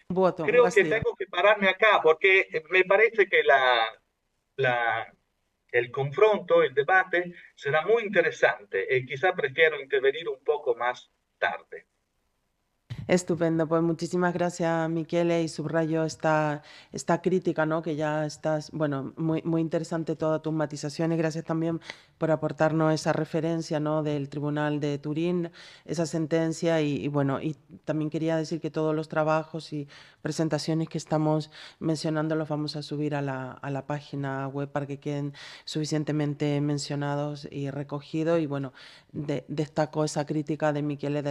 Voto, un Creo que vacío. tengo que pararme acá porque me parece que el confronto, el debate será muy interesante y quizá prefiero intervenir un poco más tarde. Estupendo, pues muchísimas gracias, Michele, y subrayo esta crítica, ¿no? Que ya estás, bueno, muy interesante todas tus matizaciones. Gracias también por aportarnos esa referencia, ¿no? Del Tribunal de Turín, esa sentencia y bueno, y también quería decir que todos los trabajos y presentaciones que estamos mencionando los vamos a subir a la página web para que queden suficientemente mencionados y recogidos. Y bueno, destaco esa crítica de Michele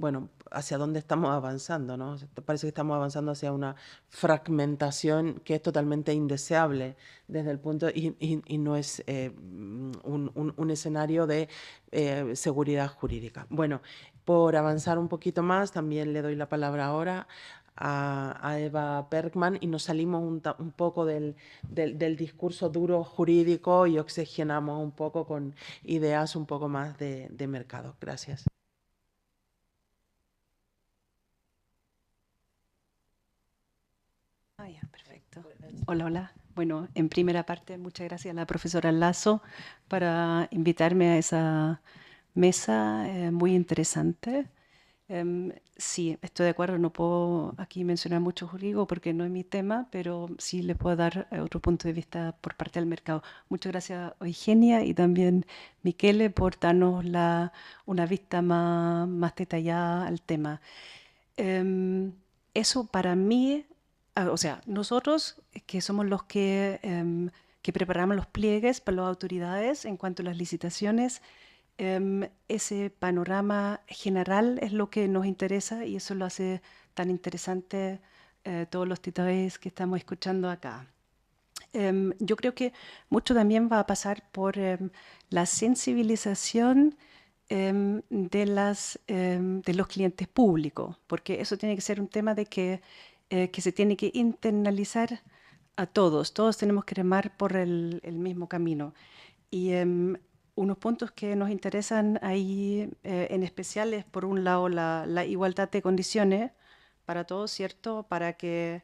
bueno, hacia dónde estamos avanzando, ¿no? Parece que estamos avanzando hacia una fragmentación que es totalmente indeseable desde el punto, y no es un escenario de seguridad jurídica. Bueno, por avanzar un poquito más, también le doy la palabra ahora a Eva Bergman y nos salimos un poco del discurso duro jurídico y oxigenamos un poco con ideas un poco más de mercado. Gracias. Perfecto. Hola, hola. Bueno, en primera parte, muchas gracias a la profesora Lazo para invitarme a esa mesa muy interesante. Sí, estoy de acuerdo, no puedo aquí mencionar mucho jurídico porque no es mi tema, pero sí les puedo dar otro punto de vista por parte del mercado. Muchas gracias, Eugenia, y también Michele por darnos una vista más detallada al tema. Eso para mí, o sea, nosotros que somos los que preparamos los pliegues para las autoridades en cuanto a las licitaciones, ese panorama general es lo que nos interesa y eso lo hace tan interesante todos los detalles que estamos escuchando acá. Yo creo que mucho también va a pasar por la sensibilización de los clientes públicos, porque eso tiene que ser un tema de que se tiene que internalizar a todos. Todos tenemos que remar por el mismo camino. Y unos puntos que nos interesan ahí en especial es, por un lado, la igualdad de condiciones para todos, ¿cierto? Para que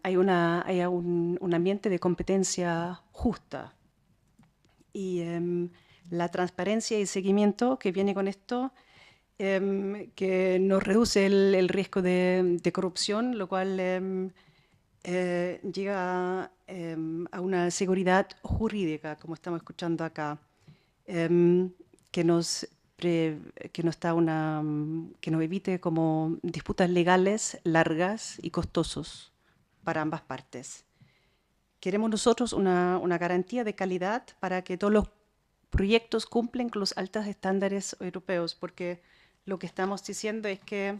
haya un ambiente de competencia justa. Y la transparencia y seguimiento que viene con esto, que nos reduce el riesgo de corrupción, lo cual llega a una seguridad jurídica, como estamos escuchando acá, que nos evite como disputas legales largas y costosos para ambas partes. Queremos nosotros una garantía de calidad para que todos los proyectos cumplen con los altos estándares europeos, porque lo que estamos diciendo es que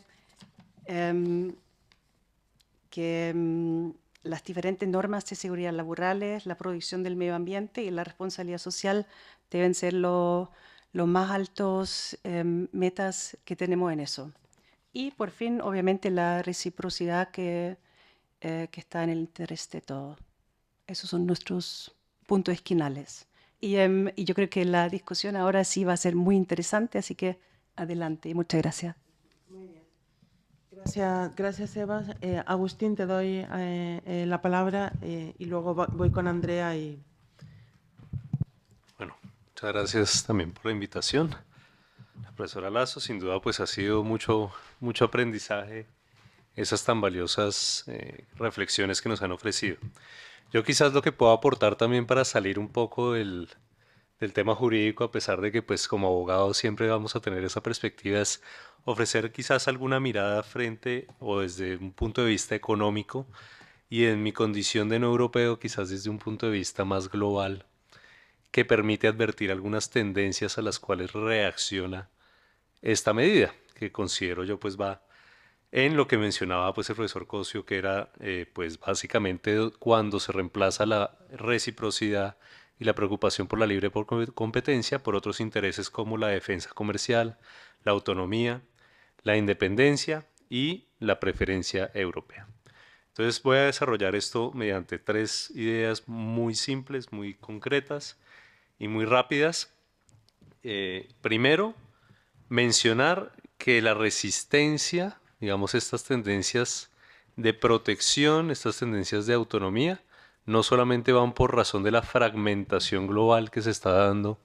las diferentes normas de seguridad laborales, la protección del medio ambiente y la responsabilidad social deben ser los más altos metas que tenemos en eso. Y por fin, obviamente, la reciprocidad que está en el interés de todos. Esos son nuestros puntos esquinales. Y yo creo que la discusión ahora sí va a ser muy interesante, así que adelante y muchas gracias. Muy bien. Gracias Eva. Agustín, te doy la palabra y luego voy con Andrea. Bueno, muchas gracias también por la invitación. La profesora Lasso, sin duda, pues ha sido mucho aprendizaje esas tan valiosas reflexiones que nos han ofrecido. Yo quizás lo que puedo aportar también para salir un poco del tema jurídico, a pesar de que pues como abogados siempre vamos a tener esa perspectiva, es ofrecer quizás alguna mirada frente o desde un punto de vista económico y en mi condición de no europeo quizás desde un punto de vista más global que permite advertir algunas tendencias a las cuales reacciona esta medida, que considero yo pues va en lo que mencionaba pues el profesor Cosio, que era pues básicamente cuando se reemplaza la reciprocidad y la preocupación por la libre competencia por otros intereses como la defensa comercial, la autonomía, la independencia y la preferencia europea. Entonces voy a desarrollar esto mediante 3 ideas muy simples, muy concretas y muy rápidas. Primero, mencionar que la resistencia, digamos, estas tendencias de protección, estas tendencias de autonomía, no solamente van por razón de la fragmentación global que se está dando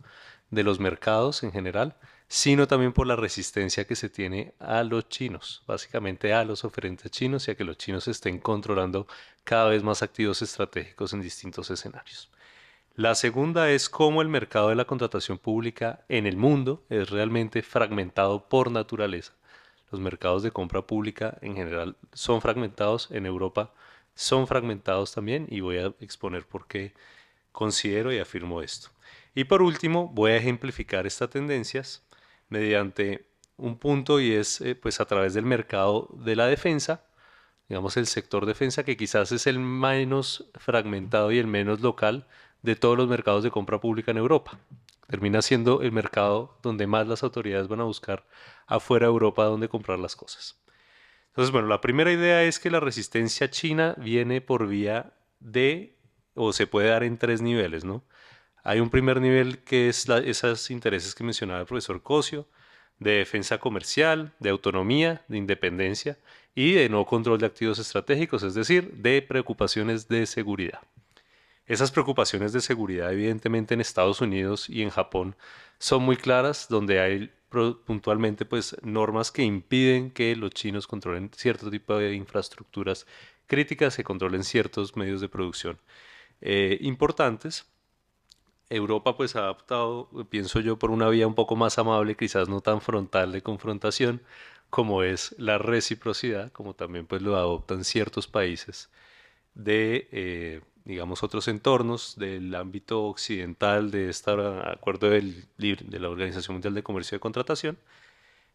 de los mercados en general, sino también por la resistencia que se tiene a los chinos, básicamente a los oferentes chinos y a que los chinos estén controlando cada vez más activos estratégicos en distintos escenarios. La segunda es cómo el mercado de la contratación pública en el mundo es realmente fragmentado por naturaleza. Los mercados de compra pública en general son fragmentados, en Europa son fragmentados también y voy a exponer por qué considero y afirmo esto. Y por último, voy a ejemplificar estas tendencias mediante un punto y es pues a través del mercado de la defensa, digamos el sector defensa que quizás es el menos fragmentado y el menos local de todos los mercados de compra pública en Europa. Termina siendo el mercado donde más las autoridades van a buscar afuera de Europa donde comprar las cosas. Entonces, bueno, la primera idea es que la resistencia china viene por vía de, o se puede dar en 3 niveles, ¿no? Hay un primer nivel que es esos intereses que mencionaba el profesor Cosio, de defensa comercial, de autonomía, de independencia y de no control de activos estratégicos, es decir, de preocupaciones de seguridad. Esas preocupaciones de seguridad, evidentemente, en Estados Unidos y en Japón son muy claras, donde hay puntualmente pues normas que impiden que los chinos controlen cierto tipo de infraestructuras críticas, que controlen ciertos medios de producción importantes. Europa pues ha optado, pienso yo, por una vía un poco más amable, quizás no tan frontal de confrontación, como es la reciprocidad, como también pues lo adoptan ciertos países de, digamos, otros entornos del ámbito occidental de este acuerdo de la Organización Mundial de Comercio de Contratación.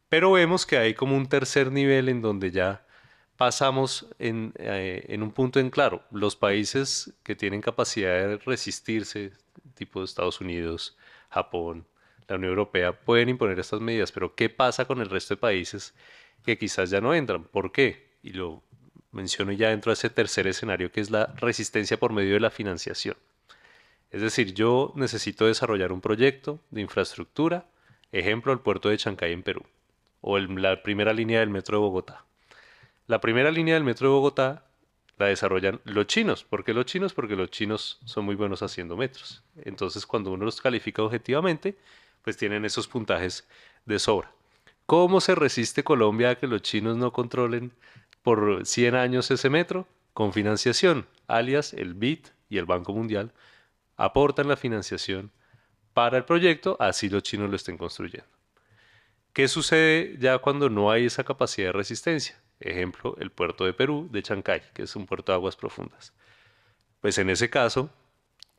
Pero vemos que hay como un tercer nivel en donde ya pasamos en un punto en claro, los países que tienen capacidad de resistirse, tipo Estados Unidos, Japón, la Unión Europea, pueden imponer estas medidas, pero ¿qué pasa con el resto de países que quizás ya no entran? ¿Por qué? Y lo menciono ya dentro de ese tercer escenario, que es la resistencia por medio de la financiación. Es decir, yo necesito desarrollar un proyecto de infraestructura, ejemplo, el puerto de Chancay en Perú, o la primera línea del metro de Bogotá. La primera línea del metro de Bogotá la desarrollan los chinos. ¿Por qué los chinos? Porque los chinos son muy buenos haciendo metros. Entonces, cuando uno los califica objetivamente, pues tienen esos puntajes de sobra. ¿Cómo se resiste Colombia a que los chinos no controlen por 100 años ese metro? Con financiación, alias el BID y el Banco Mundial aportan la financiación para el proyecto, así los chinos lo estén construyendo. ¿Qué sucede ya cuando no hay esa capacidad de resistencia? Ejemplo, el puerto de Perú, de Chancay, que es un puerto de aguas profundas. Pues en ese caso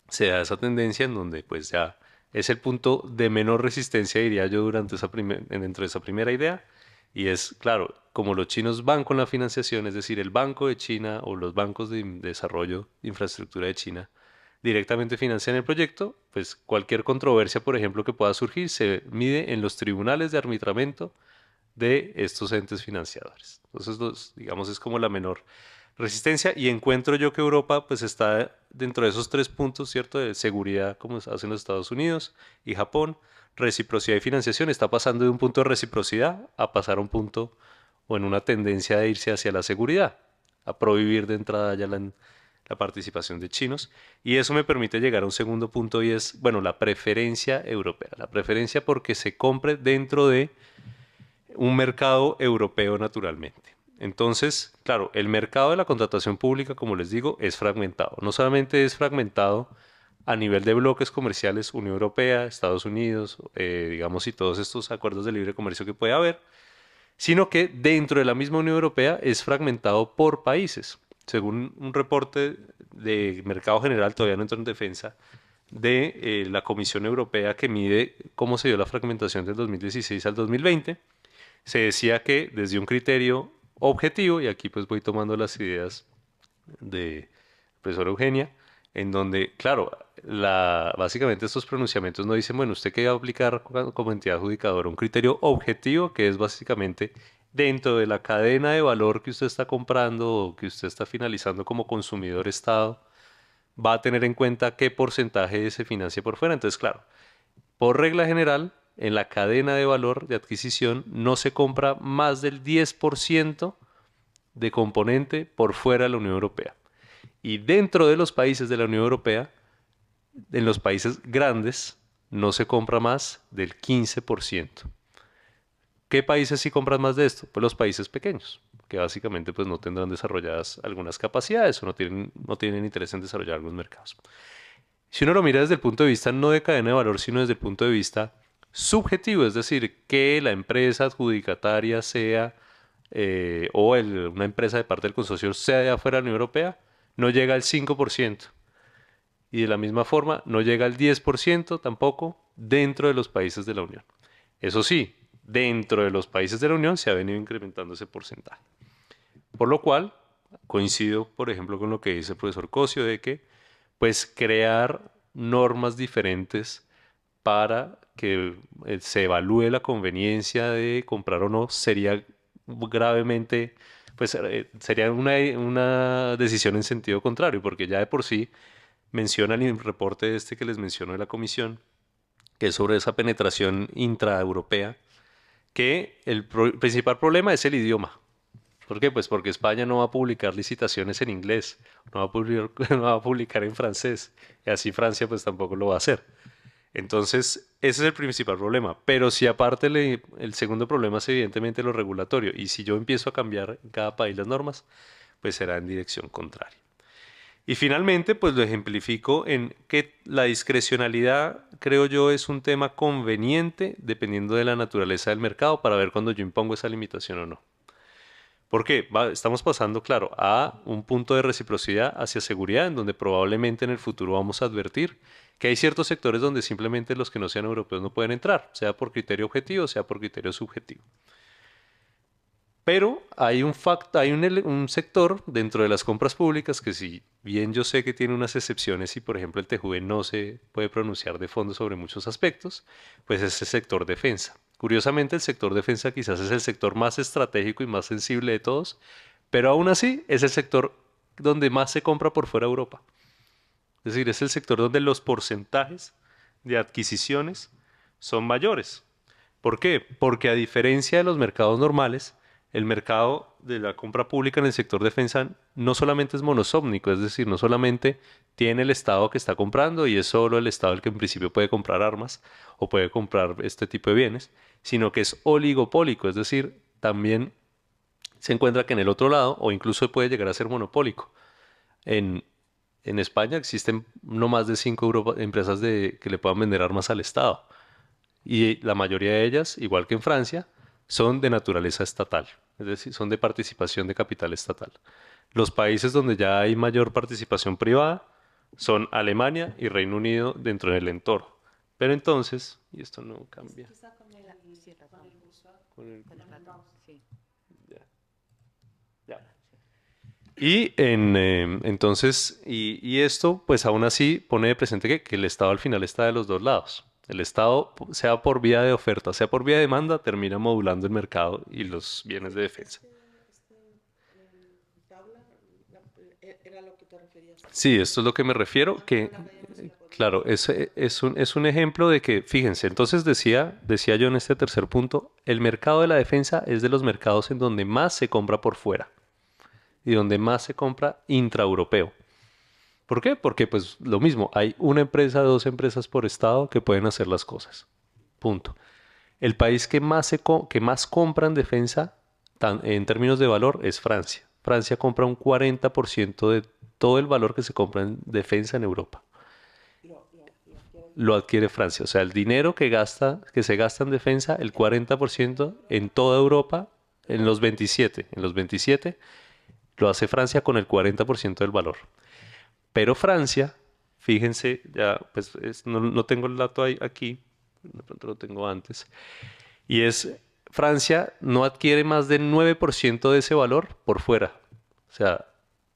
se da esa tendencia en donde pues ya es el punto de menor resistencia, diría yo, dentro de esa primera idea. Y es, claro, como los chinos van con la financiación, es decir, el Banco de China o los bancos de desarrollo de infraestructura de China directamente financian el proyecto, pues cualquier controversia, por ejemplo, que pueda surgir, se mide en los tribunales de arbitramiento de estos entes financiadores. Entonces, digamos, es como la menor resistencia y encuentro yo que Europa pues está dentro de esos tres puntos, ¿cierto? De seguridad, como hacen los Estados Unidos y Japón, reciprocidad y financiación, está pasando de un punto de reciprocidad a pasar a un punto o en una tendencia de irse hacia la seguridad, a prohibir de entrada ya la participación de chinos. Y eso me permite llegar a un segundo punto y es, bueno, la preferencia europea. La preferencia porque se compre dentro de un mercado europeo naturalmente. Entonces, claro, el mercado de la contratación pública, como les digo, es fragmentado. No solamente es fragmentado a nivel de bloques comerciales, Unión Europea, Estados Unidos, digamos, y todos estos acuerdos de libre comercio que puede haber, sino que dentro de la misma Unión Europea es fragmentado por países. Según un reporte de Mercado General, todavía no entro en defensa, de la Comisión Europea que mide cómo se dio la fragmentación del 2016 al 2020, se decía que desde un criterio objetivo, y aquí pues voy tomando las ideas de profesora Eugenia, en donde, claro, básicamente estos pronunciamientos no dicen, bueno, usted qué va a aplicar como entidad adjudicadora, un criterio objetivo que es básicamente dentro de la cadena de valor que usted está comprando o que usted está finalizando como consumidor Estado, va a tener en cuenta qué porcentaje se financia por fuera. Entonces, claro, por regla general, en la cadena de valor de adquisición no se compra más del 10% de componente por fuera de la Unión Europea. Y dentro de los países de la Unión Europea, en los países grandes, no se compra más del 15%. ¿Qué países sí compran más de esto? Pues los países pequeños, que básicamente pues no tendrán desarrolladas algunas capacidades o no tienen interés en desarrollar algunos mercados. Si uno lo mira desde el punto de vista no de cadena de valor, sino desde el punto de vista subjetivo, es decir, que la empresa adjudicataria sea una empresa de parte del consorcio sea de afuera de la Unión Europea, no llega al 5%. Y de la misma forma, no llega al 10% tampoco dentro de los países de la Unión. Eso sí, dentro de los países de la Unión se ha venido incrementando ese porcentaje. Por lo cual, coincido, por ejemplo, con lo que dice el profesor Cosio, de que pues crear normas diferentes para que se evalúe la conveniencia de comprar o no sería gravemente, pues sería una decisión en sentido contrario, porque ya de por sí menciona el reporte este que les menciono de la comisión, que es sobre esa penetración intraeuropea, que el principal problema es el idioma. ¿Por qué? Pues porque España no va a publicar licitaciones en inglés, no va a publicar en francés, y así Francia pues tampoco lo va a hacer. Entonces, ese es el principal problema. Pero si aparte el segundo problema es evidentemente lo regulatorio, y si yo empiezo a cambiar en cada país las normas, pues será en dirección contraria. Y finalmente, pues lo ejemplifico en que la discrecionalidad, creo yo, es un tema conveniente dependiendo de la naturaleza del mercado para ver cuando yo impongo esa limitación o no. Porque estamos pasando, claro, a un punto de reciprocidad hacia seguridad, en donde probablemente en el futuro vamos a advertir que hay ciertos sectores donde simplemente los que no sean europeos no pueden entrar, sea por criterio objetivo, sea por criterio subjetivo. Pero hay un sector dentro de las compras públicas que, si bien yo sé que tiene unas excepciones y por ejemplo el TJUE no se puede pronunciar de fondo sobre muchos aspectos, pues es el sector defensa. Curiosamente, el sector defensa quizás es el sector más estratégico y más sensible de todos, pero aún así es el sector donde más se compra por fuera de Europa. Es decir, es el sector donde los porcentajes de adquisiciones son mayores. ¿Por qué? Porque a diferencia de los mercados normales, el mercado de la compra pública en el sector defensa no solamente es monosómnico, es decir, no solamente tiene el Estado que está comprando y es solo el Estado el que en principio puede comprar armas o puede comprar este tipo de bienes, sino que es oligopólico, es decir, también se encuentra que en el otro lado, o incluso puede llegar a ser monopólico. En España existen no más de 5 empresas que le puedan vender armas al Estado. Y la mayoría de ellas, igual que en Francia, son de naturaleza estatal, es decir, son de participación de capital estatal. Los países donde ya hay mayor participación privada son Alemania y Reino Unido dentro del entorno. Pero entonces, y esto no cambia. Y entonces, y esto, pues aún así pone de presente que el Estado al final está de los dos lados. El Estado, sea por vía de oferta, sea por vía de demanda, termina modulando el mercado y los bienes de defensa. ¿Era lo que te referías? Sí, esto es lo que me refiero, que claro, es un ejemplo de que, fíjense, entonces decía yo en este tercer punto, el mercado de la defensa es de los mercados en donde más se compra por fuera y donde más se compra intraeuropeo. ¿Por qué? Porque pues lo mismo, hay una empresa, 2 empresas por estado que pueden hacer las cosas. Punto. El país que más compra en defensa en términos de valor es Francia. Francia compra un 40% de todo el valor que se compra en defensa en Europa. Lo adquiere Francia. O sea, el dinero que se gasta en defensa, el 40% en toda Europa, en los 27 lo hace Francia con el 40% del valor. Pero Francia, fíjense, ya pues no tengo el dato aquí, de pronto lo tengo antes, y Francia no adquiere más del 9% de ese valor por fuera. O sea,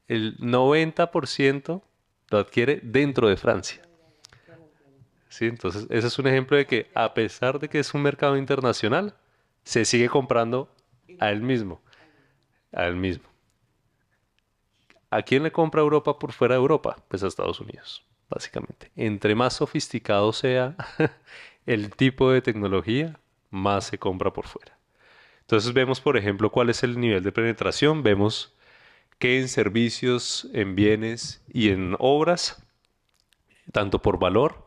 el 90% lo adquiere dentro de Francia. ¿Sí? Entonces, ese es un ejemplo de que a pesar de que es un mercado internacional, se sigue comprando a él mismo. A él mismo. ¿A quién le compra Europa por fuera de Europa? Pues a Estados Unidos, básicamente. Entre más sofisticado sea el tipo de tecnología, más se compra por fuera. Entonces vemos, por ejemplo, cuál es el nivel de penetración. Vemos que en servicios, en bienes y en obras, tanto por valor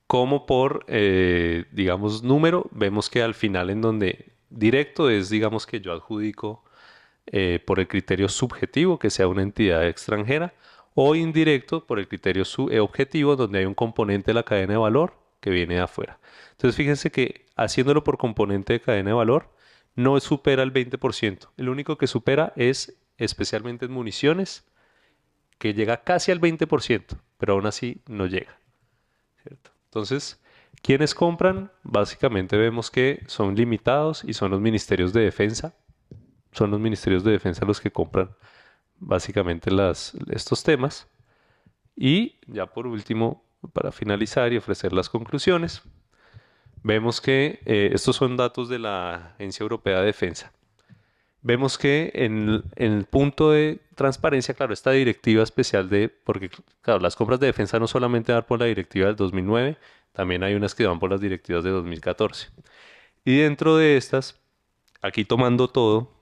como por, digamos, número, vemos que al final en donde directo es, digamos, que yo adjudico por el criterio subjetivo, que sea una entidad extranjera, o indirecto por el criterio objetivo, donde hay un componente de la cadena de valor que viene de afuera. Entonces fíjense que haciéndolo por componente de cadena de valor, no supera el 20%. El único que supera es, especialmente en municiones, que llega casi al 20%, pero aún así no llega. ¿Cierto? Entonces, ¿quiénes compran? Básicamente vemos que son limitados y son los ministerios de defensa. Son los ministerios de defensa los que compran básicamente estos temas. Y ya por último, para finalizar y ofrecer las conclusiones, vemos que estos son datos de la Agencia Europea de Defensa. Vemos que en el punto de transparencia, claro, esta directiva especial porque claro, las compras de defensa no solamente van por la directiva del 2009, también hay unas que van por las directivas de 2014. Y dentro de estas, aquí tomando todo,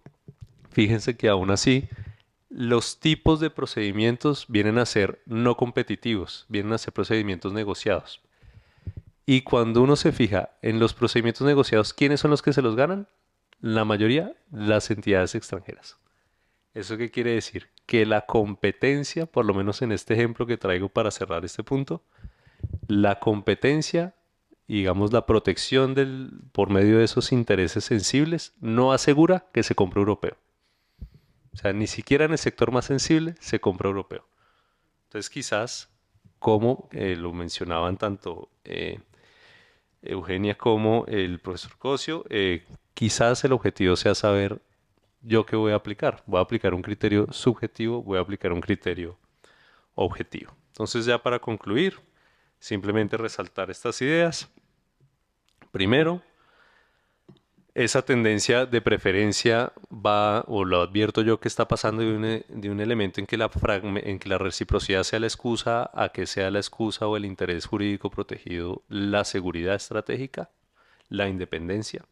fíjense que aún así, los tipos de procedimientos vienen a ser no competitivos, vienen a ser procedimientos negociados. Y cuando uno se fija en los procedimientos negociados, ¿quiénes son los que se los ganan? La mayoría, las entidades extranjeras. ¿Eso qué quiere decir? Que la competencia, por lo menos en este ejemplo que traigo para cerrar este punto, la competencia, digamos la protección por medio de esos intereses sensibles, no asegura que se compre europeo. O sea, ni siquiera en el sector más sensible se compra europeo. Entonces quizás, como lo mencionaban tanto Eugenia como el profesor Cosio, quizás el objetivo sea saber yo qué voy a aplicar. Voy a aplicar un criterio subjetivo, voy a aplicar un criterio objetivo. Entonces ya para concluir, simplemente resaltar estas ideas. Primero, esa tendencia de preferencia va, o lo advierto yo que está pasando de un elemento en que la reciprocidad sea la excusa a que sea la excusa o el interés jurídico protegido la seguridad estratégica, la independencia.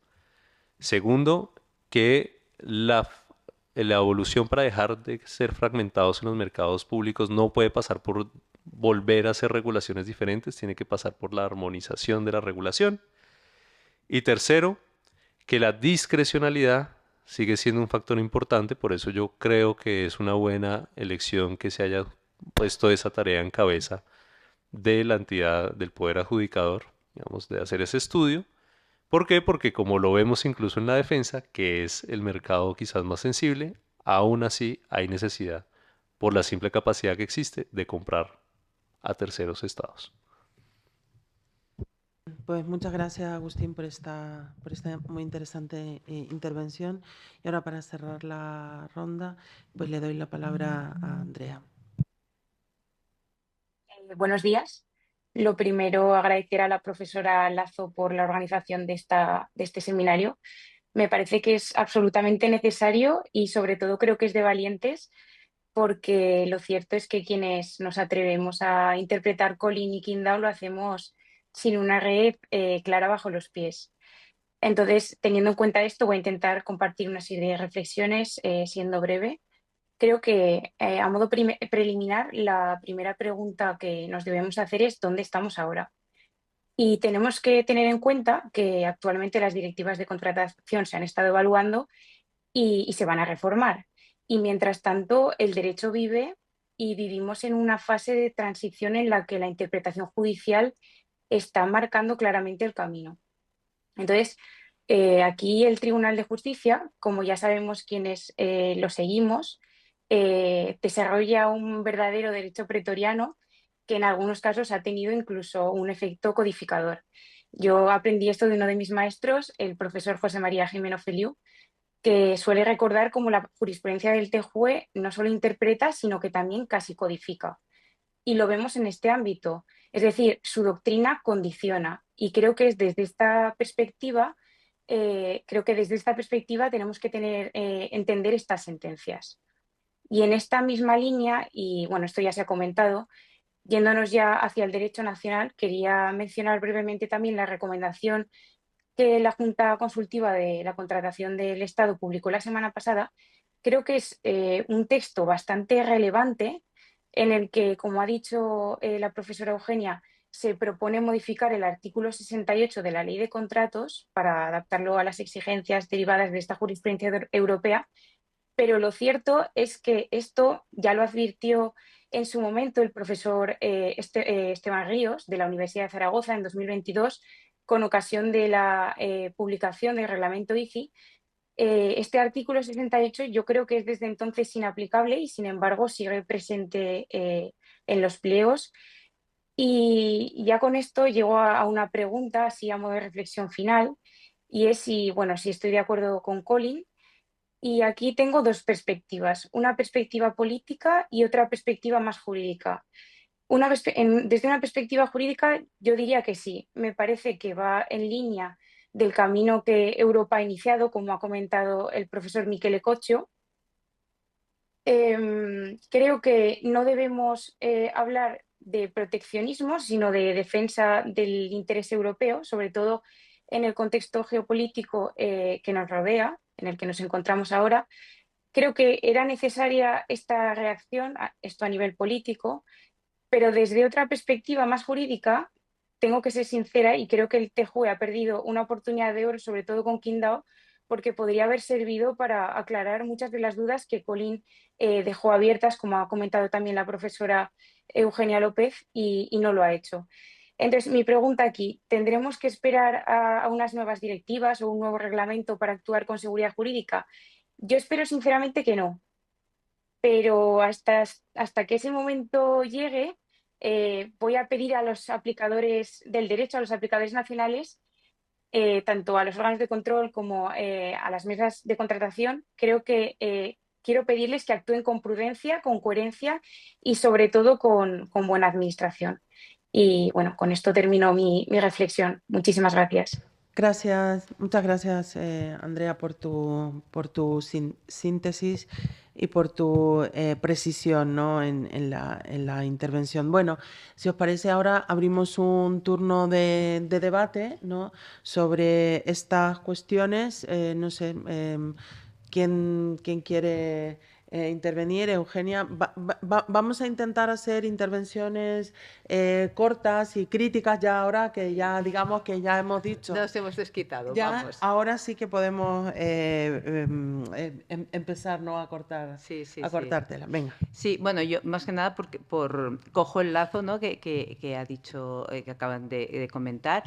Segundo, que la evolución para dejar de ser fragmentados en los mercados públicos no puede pasar por volver a hacer regulaciones diferentes, tiene que pasar por la armonización de la regulación. Y tercero, que la discrecionalidad sigue siendo un factor importante, por eso yo creo que es una buena elección que se haya puesto esa tarea en cabeza de la entidad del poder adjudicador, digamos, de hacer ese estudio. ¿Por qué? Porque como lo vemos incluso en la defensa, que es el mercado quizás más sensible, aún así hay necesidad, por la simple capacidad que existe, de comprar a terceros estados. Pues muchas gracias, Agustín, por esta muy interesante intervención. Y ahora, para cerrar la ronda, pues le doy la palabra a Andrea. Buenos días. Lo primero, agradecer a la profesora Lazo por la organización de este seminario. Me parece que es absolutamente necesario y sobre todo creo que es de valientes, porque lo cierto es que quienes nos atrevemos a interpretar Colin y Qingdao lo hacemos sin una red clara bajo los pies. Entonces, teniendo en cuenta esto, voy a intentar compartir una serie de reflexiones, siendo breve. Creo que a modo preliminar, la primera pregunta que nos debemos hacer es ¿dónde estamos ahora? Y tenemos que tener en cuenta que actualmente las directivas de contratación se han estado evaluando y se van a reformar. Y mientras tanto, el derecho vive y vivimos en una fase de transición en la que la interpretación judicial está marcando claramente el camino. Entonces, aquí el Tribunal de Justicia, como ya sabemos quienes lo seguimos, desarrolla un verdadero derecho pretoriano que en algunos casos ha tenido incluso un efecto codificador. Yo aprendí esto de uno de mis maestros, el profesor José María Jimeno Feliu, que suele recordar cómo la jurisprudencia del TJUE no solo interpreta, sino que también casi codifica. Y lo vemos en este ámbito, es decir, su doctrina condiciona. Y creo que es desde esta perspectiva, tenemos que entender estas sentencias. Y en esta misma línea, y bueno, esto ya se ha comentado, yéndonos ya hacia el derecho nacional, quería mencionar brevemente también la recomendación que la Junta Consultiva de la Contratación del Estado publicó la semana pasada. Creo que es un texto bastante relevante en el que, como ha dicho la profesora Eugenia, se propone modificar el artículo 68 de la Ley de Contratos para adaptarlo a las exigencias derivadas de esta jurisprudencia europea, pero lo cierto es que esto ya lo advirtió en su momento el profesor Esteban Ríos de la Universidad de Zaragoza en 2022 con ocasión de la publicación del reglamento ICI. Este artículo 68 yo creo que es desde entonces inaplicable y sin embargo sigue presente en los pliegos. Y ya con esto llego a una pregunta así a modo de reflexión final, y es si estoy de acuerdo con Colin. Y aquí tengo dos perspectivas, una perspectiva política y otra perspectiva más jurídica. Desde una perspectiva jurídica, yo diría que sí, me parece que va en línea del camino que Europa ha iniciado, como ha comentado el profesor Michele Coccio. Creo que no debemos hablar de proteccionismo, sino de defensa del interés europeo, sobre todo en el contexto geopolítico que nos rodea, en el que nos encontramos ahora. Creo que era necesaria esta reacción, esto a nivel político, pero desde otra perspectiva más jurídica, tengo que ser sincera y creo que el TJUE ha perdido una oportunidad de oro, sobre todo con Qingdao, porque podría haber servido para aclarar muchas de las dudas que Colin dejó abiertas, como ha comentado también la profesora Eugenia López, y no lo ha hecho. Entonces, mi pregunta aquí, ¿tendremos que esperar a unas nuevas directivas o un nuevo reglamento para actuar con seguridad jurídica? Yo espero sinceramente que no, pero hasta que ese momento llegue, voy a pedir a los aplicadores del derecho, a los aplicadores nacionales, tanto a los órganos de control como a las mesas de contratación, creo que quiero pedirles que actúen con prudencia, con coherencia y sobre todo con buena administración. Y bueno, con esto termino mi reflexión. Muchísimas gracias. Gracias, muchas gracias, Andrea, por tu síntesis y por tu precisión, ¿no? en la intervención. Bueno, si os parece, ahora abrimos un turno de debate, ¿no? sobre estas cuestiones. No sé, ¿quién quiere intervenir? Eugenia, vamos a intentar hacer intervenciones cortas y críticas ya ahora que ya digamos que ya hemos dicho. Nos hemos desquitado, Ya, vamos. ahora sí que podemos empezar, ¿no? a cortar, Sí, sí, a sí. cortártela. Venga. Sí, bueno, yo más que nada cojo el lazo, ¿no? que ha dicho, que acaban de comentar.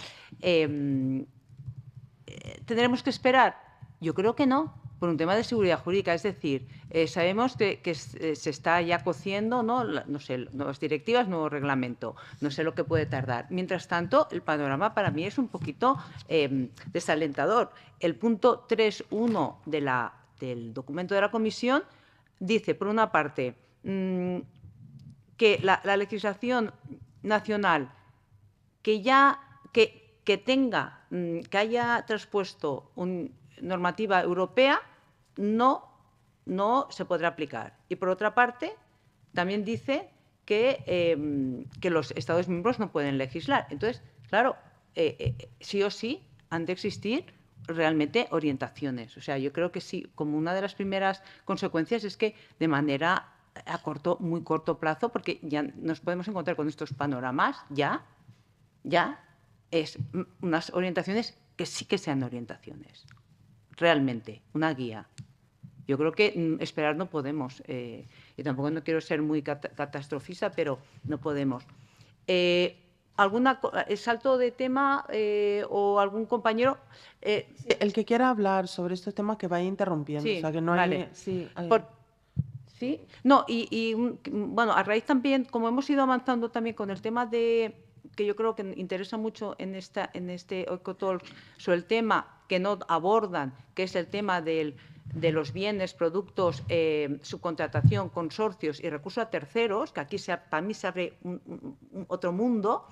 ¿Tendremos que esperar? Yo creo que no, por un tema de seguridad jurídica. Es decir, sabemos que se está ya cociendo, no sé, nuevas directivas, nuevo reglamento. No sé lo que puede tardar. Mientras tanto, el panorama para mí es un poquito desalentador. El punto 3.1 del documento de la Comisión dice, por una parte, que la legislación nacional que haya traspuesto una normativa europea no se podrá aplicar. Y por otra parte, también dice que los Estados miembros no pueden legislar. Entonces, claro, sí o sí han de existir realmente orientaciones. O sea, yo creo que sí, como una de las primeras consecuencias es que de manera a muy corto plazo, porque ya nos podemos encontrar con estos panoramas, ya es unas orientaciones que sí que sean orientaciones, realmente, una guía. Yo creo que esperar no podemos, y tampoco no quiero ser muy catastrofista, pero no podemos. ¿Salto de tema o algún compañero? El que quiera hablar sobre estos temas que vaya interrumpiendo. Sí, o sea, que no vale. hay... Sí, ¿Sí? No, bueno, a raíz también, como hemos ido avanzando también con el tema que yo creo que interesa mucho en este Ecotalk, sobre el tema que no abordan, que es el tema de los bienes, productos, subcontratación, consorcios y recursos a terceros, que aquí para mí se abre otro mundo,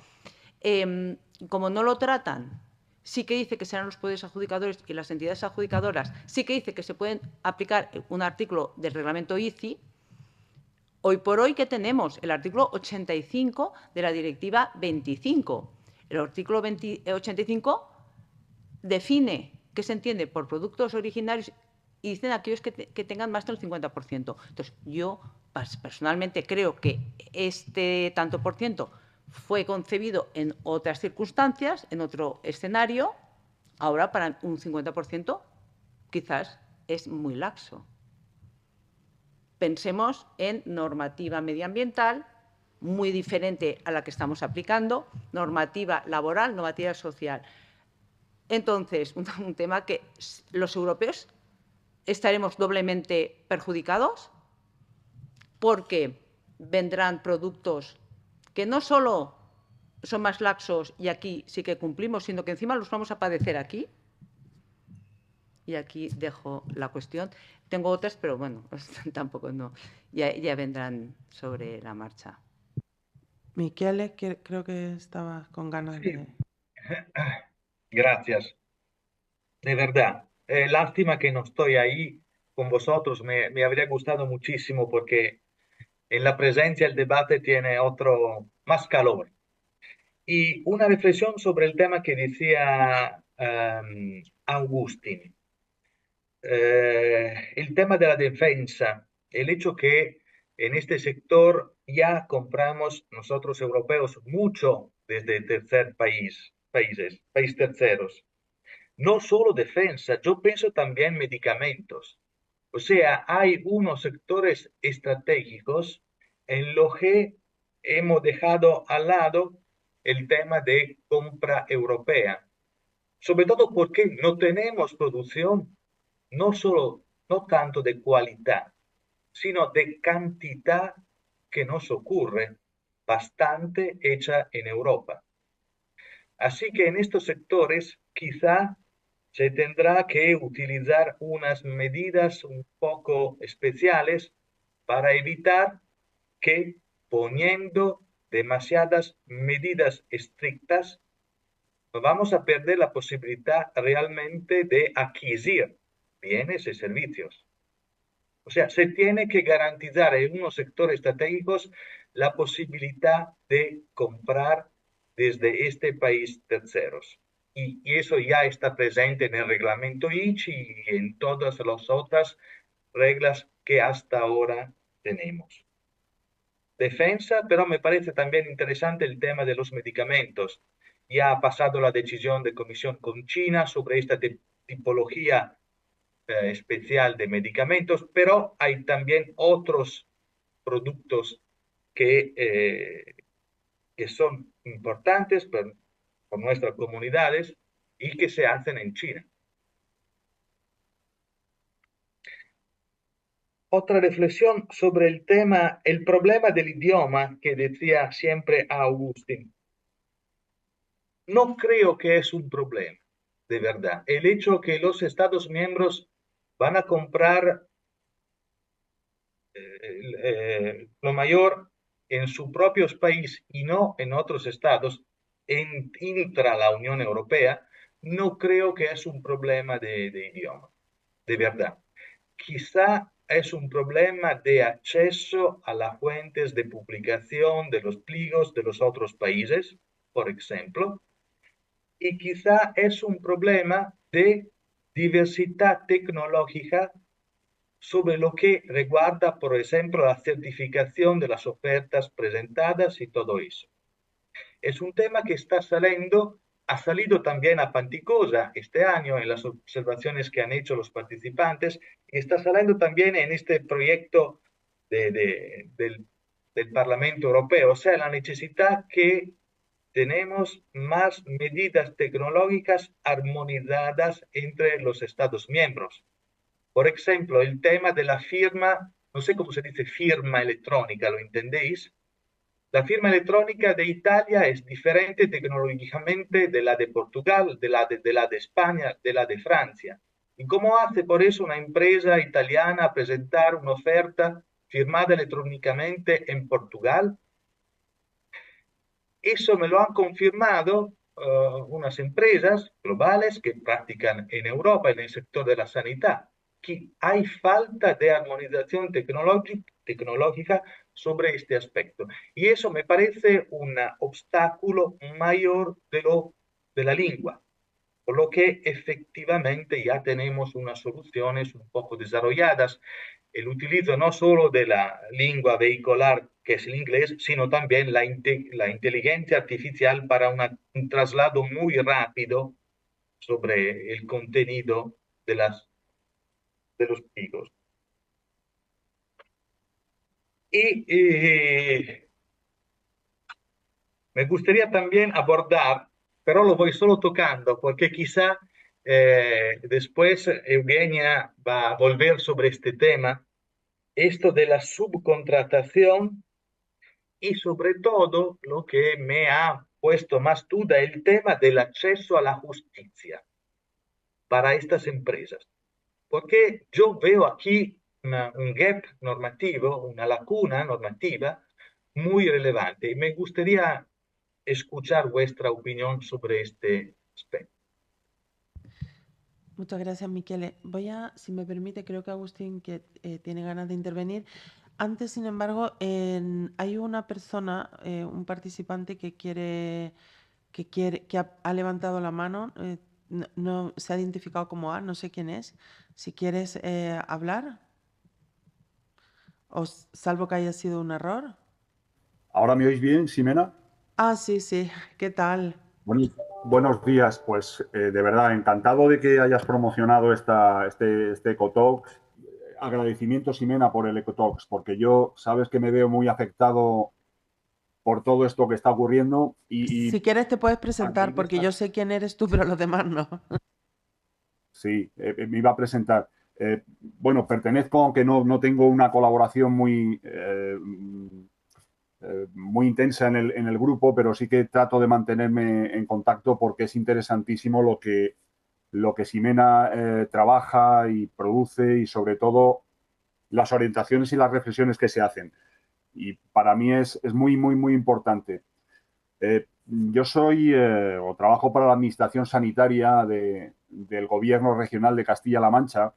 como no lo tratan, sí que dice que serán los poderes adjudicadores y las entidades adjudicadoras, sí que dice que se pueden aplicar un artículo del reglamento ICI. Hoy por hoy, ¿qué tenemos? El artículo 85 de la Directiva 25. El artículo 85 define qué se entiende por productos originarios y dicen aquellos que tengan más del 50%. Entonces, yo personalmente creo que este tanto por ciento fue concebido en otras circunstancias, en otro escenario. Ahora, para un 50%, quizás es muy laxo. Pensemos en normativa medioambiental, muy diferente a la que estamos aplicando, normativa laboral, normativa social. Entonces, un tema que los europeos estaremos doblemente perjudicados porque vendrán productos que no solo son más laxos y aquí sí que cumplimos, sino que encima los vamos a padecer aquí. Y aquí dejo la cuestión. Tengo otras, pero bueno, tampoco no. Ya vendrán sobre la marcha. Michele, creo que estabas con ganas Sí. de... Gracias. De verdad, lástima que no estoy ahí con vosotros. Me habría gustado muchísimo porque en la presencia el debate tiene otro más calor. Y una reflexión sobre el tema que decía Agustín. El tema de la defensa, el hecho que en este sector ya compramos nosotros europeos mucho desde países terceros. No solo defensa, yo pienso también medicamentos. O sea, hay unos sectores estratégicos en los que hemos dejado al lado el tema de compra europea, sobre todo porque no tenemos producción, no tanto de calidad, sino de cantidad que nos ocurre, bastante hecha en Europa. Así que en estos sectores quizá se tendrá que utilizar unas medidas un poco especiales para evitar que poniendo demasiadas medidas estrictas vamos a perder la posibilidad realmente de adquirir bienes y servicios. O sea, se tiene que garantizar en unos sectores estratégicos la posibilidad de comprar desde este país terceros. Y eso ya está presente en el reglamento ICI y en todas las otras reglas que hasta ahora tenemos. Defensa, pero me parece también interesante el tema de los medicamentos. Ya ha pasado la decisión de comisión con China sobre esta tipología especial de medicamentos, pero hay también otros productos que son importantes por nuestras comunidades y que se hacen en China. Otra reflexión sobre el tema, el problema del idioma que decía siempre Agustín. No creo que es un problema, de verdad. El hecho que los Estados miembros van a comprar lo mayor en sus propios países y no en otros estados, intra la Unión Europea, no creo que es un problema de idioma, de verdad. Quizá es un problema de acceso a las fuentes de publicación de los pliegos de los otros países, por ejemplo, y quizá es un problema de diversidad tecnológica sobre lo que reguarda, por ejemplo, la certificación de las ofertas presentadas y todo eso. Es un tema que está saliendo, ha salido también a Panticosa este año en las observaciones que han hecho los participantes, y está saliendo también en este proyecto del Parlamento Europeo, o sea, la necesidad que tenemos más medidas tecnológicas armonizadas entre los Estados miembros. Por ejemplo, el tema de la firma, no sé cómo se dice firma electrónica, ¿lo entendéis? La firma electrónica de Italia es diferente tecnológicamente de la de Portugal, de la de España, de la de Francia. ¿Y cómo hace por eso una empresa italiana a presentar una oferta firmada electrónicamente en Portugal? Eso me lo han confirmado unas empresas globales que practican en Europa en el sector de la sanidad, que hay falta de armonización tecnológica sobre este aspecto. Y eso me parece un obstáculo mayor de la lengua, por lo que efectivamente ya tenemos unas soluciones un poco desarrolladas. El utilizo no solo de la lengua vehicular, que es el inglés, sino también la inteligencia artificial para un traslado muy rápido sobre el contenido de los pliegos. Y me gustaría también abordar, pero lo voy solo tocando, porque quizá después Eugenia va a volver sobre este tema, esto de la subcontratación y sobre todo lo que me ha puesto más duda, el tema del acceso a la justicia para estas empresas. Porque yo veo aquí un gap normativo, una lacuna normativa muy relevante y me gustaría escuchar vuestra opinión sobre este aspecto. Muchas gracias, Michele. Si me permite, creo que Agustín que tiene ganas de intervenir. Antes, sin embargo, hay una persona, un participante que ha levantado la mano, no se ha identificado como A, no sé quién es. Si quieres hablar, salvo que haya sido un error. ¿Ahora me oís bien, Ximena? Ah, sí, sí. ¿Qué tal? Buenos, buenos días, pues de verdad encantado de que hayas promocionado este EcoTalks. Agradecimiento, Ximena, por el EcoTalks, porque yo sabes que me veo muy afectado por todo esto que está ocurriendo Si y quieres te puedes a presentar, raíz de porque yo esta... sé quién eres tú, pero los demás no. Sí, me iba a presentar. Bueno, pertenezco, aunque no tengo una colaboración muy intensa en el grupo, pero sí que trato de mantenerme en contacto porque es interesantísimo lo que Ximena trabaja y produce y sobre todo las orientaciones y las reflexiones que se hacen. Y para mí es muy, muy, muy importante. Yo soy o trabajo para la Administración Sanitaria del Gobierno Regional de Castilla-La Mancha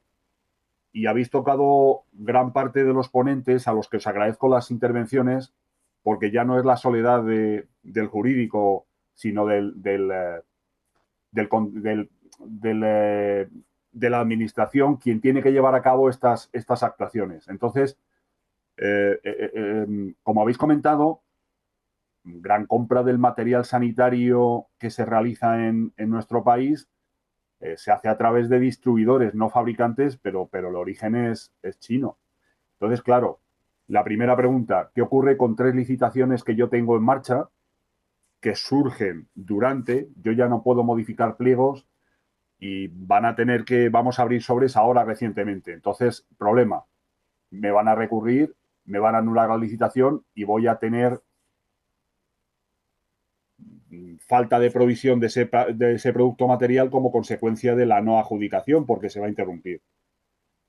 y habéis tocado gran parte de los ponentes a los que os agradezco las intervenciones porque ya no es la soledad del jurídico, sino del, del, del, de la administración quien tiene que llevar a cabo estas actuaciones. Entonces, como habéis comentado, gran compra del material sanitario que se realiza en nuestro país se hace a través de distribuidores, no fabricantes, pero el origen es chino. Entonces, claro, la primera pregunta, ¿qué ocurre con 3 licitaciones que yo tengo en marcha que surgen durante? Yo ya no puedo modificar pliegos y vamos a abrir sobres ahora recientemente. Entonces, problema, me van a recurrir, me van a anular la licitación y voy a tener falta de provisión de ese producto material como consecuencia de la no adjudicación porque se va a interrumpir.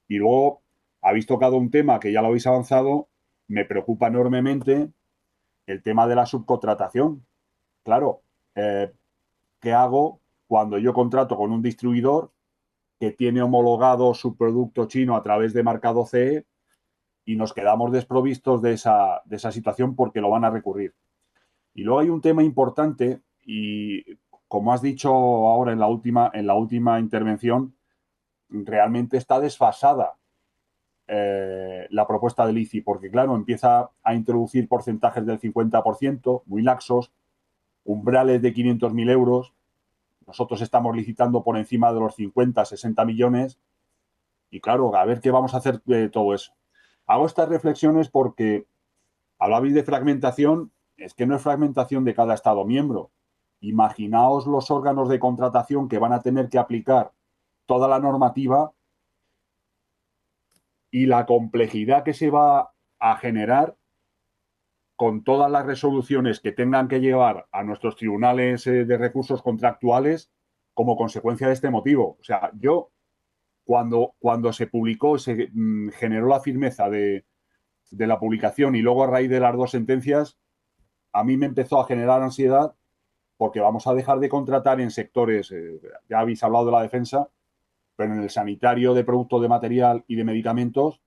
Y luego habéis tocado un tema que ya lo habéis avanzado, me preocupa enormemente el tema de la subcontratación. Claro, ¿qué hago cuando yo contrato con un distribuidor que tiene homologado su producto chino a través de Mercado CE y nos quedamos desprovistos de esa situación porque lo van a recurrir? Y luego hay un tema importante y, como has dicho ahora en la última intervención, realmente está desfasada la propuesta del ICI, porque claro, empieza a introducir porcentajes del 50%, muy laxos, umbrales de 500.000 euros. Nosotros estamos licitando por encima de los 50, 60 millones y claro, a ver qué vamos a hacer de todo eso. Hago estas reflexiones porque hablabais de fragmentación, es que no es fragmentación de cada Estado miembro. Imaginaos los órganos de contratación que van a tener que aplicar toda la normativa y la complejidad que se va a generar con todas las resoluciones que tengan que llevar a nuestros tribunales de recursos contractuales como consecuencia de este motivo. O sea, yo cuando se publicó, se generó la firmeza de la publicación y luego a raíz de las 2 sentencias, a mí me empezó a generar ansiedad porque vamos a dejar de contratar en sectores, ya habéis hablado de la defensa, pero en el sanitario de productos de material y de medicamentos,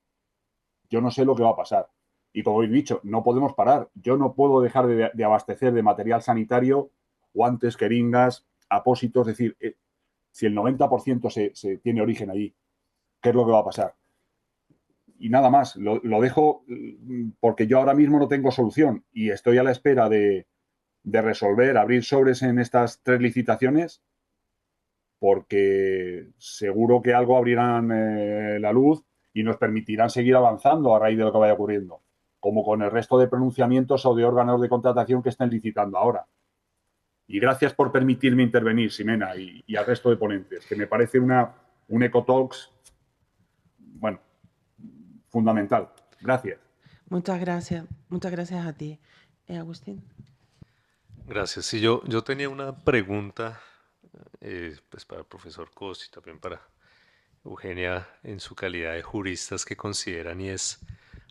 yo no sé lo que va a pasar. Y como habéis dicho, no podemos parar. Yo no puedo dejar de abastecer de material sanitario, guantes, jeringas, apósitos, es decir, si el 90% se tiene origen allí, ¿qué es lo que va a pasar? Y nada más, lo dejo porque yo ahora mismo no tengo solución y estoy a la espera de resolver, abrir sobres en estas 3 licitaciones, porque seguro que algo abrirán la luz y nos permitirán seguir avanzando a raíz de lo que vaya ocurriendo, como con el resto de pronunciamientos o de órganos de contratación que estén licitando ahora. Y gracias por permitirme intervenir, Ximena, y al resto de ponentes, que me parece un EcoTalks, bueno, fundamental. Gracias. Muchas gracias a ti. Agustín. Gracias. Sí, yo tenía una pregunta pues para el profesor Cos y también para Eugenia en su calidad de juristas que consideran y es,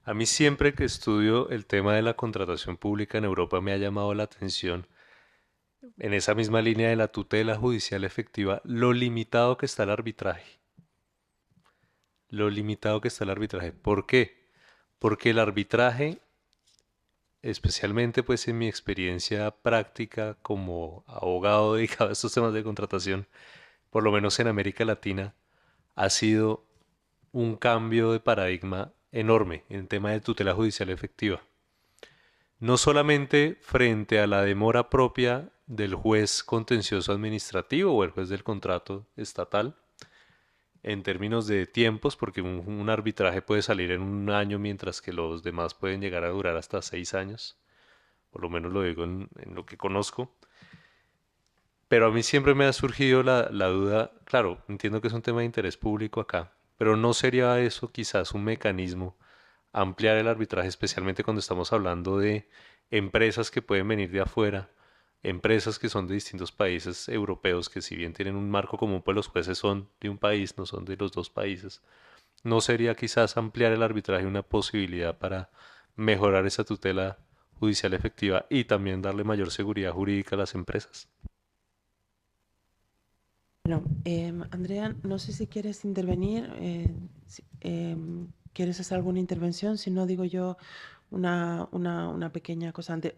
a mí siempre que estudio el tema de la contratación pública en Europa me ha llamado la atención en esa misma línea de la tutela judicial efectiva, lo limitado que está el arbitraje. Lo limitado que está el arbitraje. ¿Por qué? Porque el arbitraje, especialmente pues en mi experiencia práctica como abogado dedicado a estos temas de contratación, por lo menos en América Latina, ha sido un cambio de paradigma enorme en el tema de tutela judicial efectiva. no solamente frente a la demora propia del juez contencioso administrativo o el juez del contrato estatal, en términos de tiempos, porque un arbitraje puede salir en un año, mientras que los demás pueden llegar a durar hasta 6 años, por lo menos lo digo en lo que conozco. Pero a mí siempre me ha surgido la duda, claro, entiendo que es un tema de interés público acá, pero ¿no sería eso quizás un mecanismo, ampliar el arbitraje, especialmente cuando estamos hablando de empresas que pueden venir de afuera, empresas que son de distintos países europeos, que si bien tienen un marco común, pues los jueces son de un país, no son de los dos países? ¿No sería quizás ampliar el arbitraje una posibilidad para mejorar esa tutela judicial efectiva y también darle mayor seguridad jurídica a las empresas? Bueno, Andrea, no sé si quieres intervenir, ¿quieres hacer alguna intervención? Si no, digo yo una pequeña cosa antes.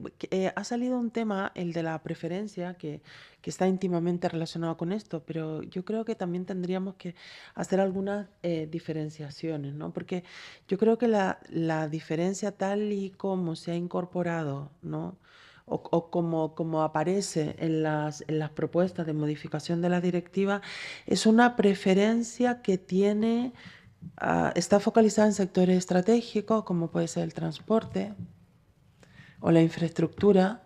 Ha salido un tema, el de la preferencia, que está íntimamente relacionado con esto, pero yo creo que también tendríamos que hacer algunas diferenciaciones, ¿no? Porque yo creo que la diferencia tal y como se ha incorporado, ¿no? O como aparece en las propuestas de modificación de la directiva, es una preferencia que tiene, está focalizada en sectores estratégicos, como puede ser el transporte o la infraestructura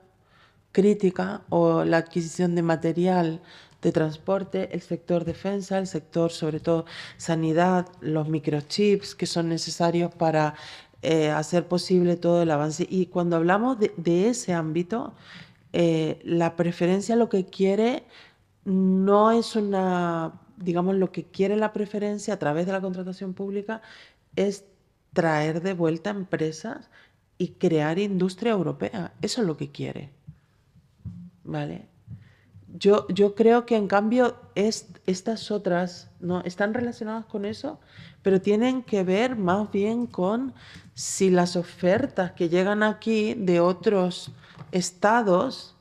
crítica o la adquisición de material de transporte, el sector defensa, el sector sobre todo sanidad, los microchips que son necesarios para hacer posible todo el avance. Y cuando hablamos de ese ámbito, la preferencia lo que quiere no es una, digamos, lo que quiere la preferencia a través de la contratación pública es traer de vuelta empresas y crear industria europea. Eso es lo que quiere. ¿Vale? Yo creo que en cambio estas otras no están relacionadas con eso, pero tienen que ver más bien con si las ofertas que llegan aquí de otros estados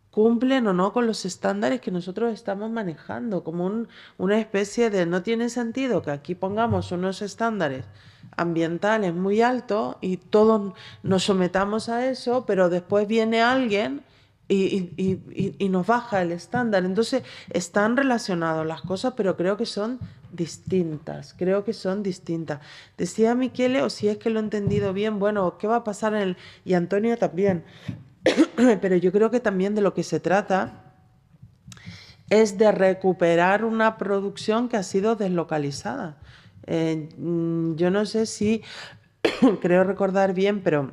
cumplen o no con los estándares que nosotros estamos manejando, como una especie de no tiene sentido que aquí pongamos unos estándares ambientales muy altos y todos nos sometamos a eso, pero después viene alguien y nos baja el estándar. Entonces, están relacionadas las cosas, pero creo que son distintas. Creo que son distintas. Decía Michele, o si es que lo he entendido bien, bueno, ¿qué va a pasar en el... Y Antonio también. Pero yo creo que también de lo que se trata es de recuperar una producción que ha sido deslocalizada. Yo no sé si, creo recordar bien, pero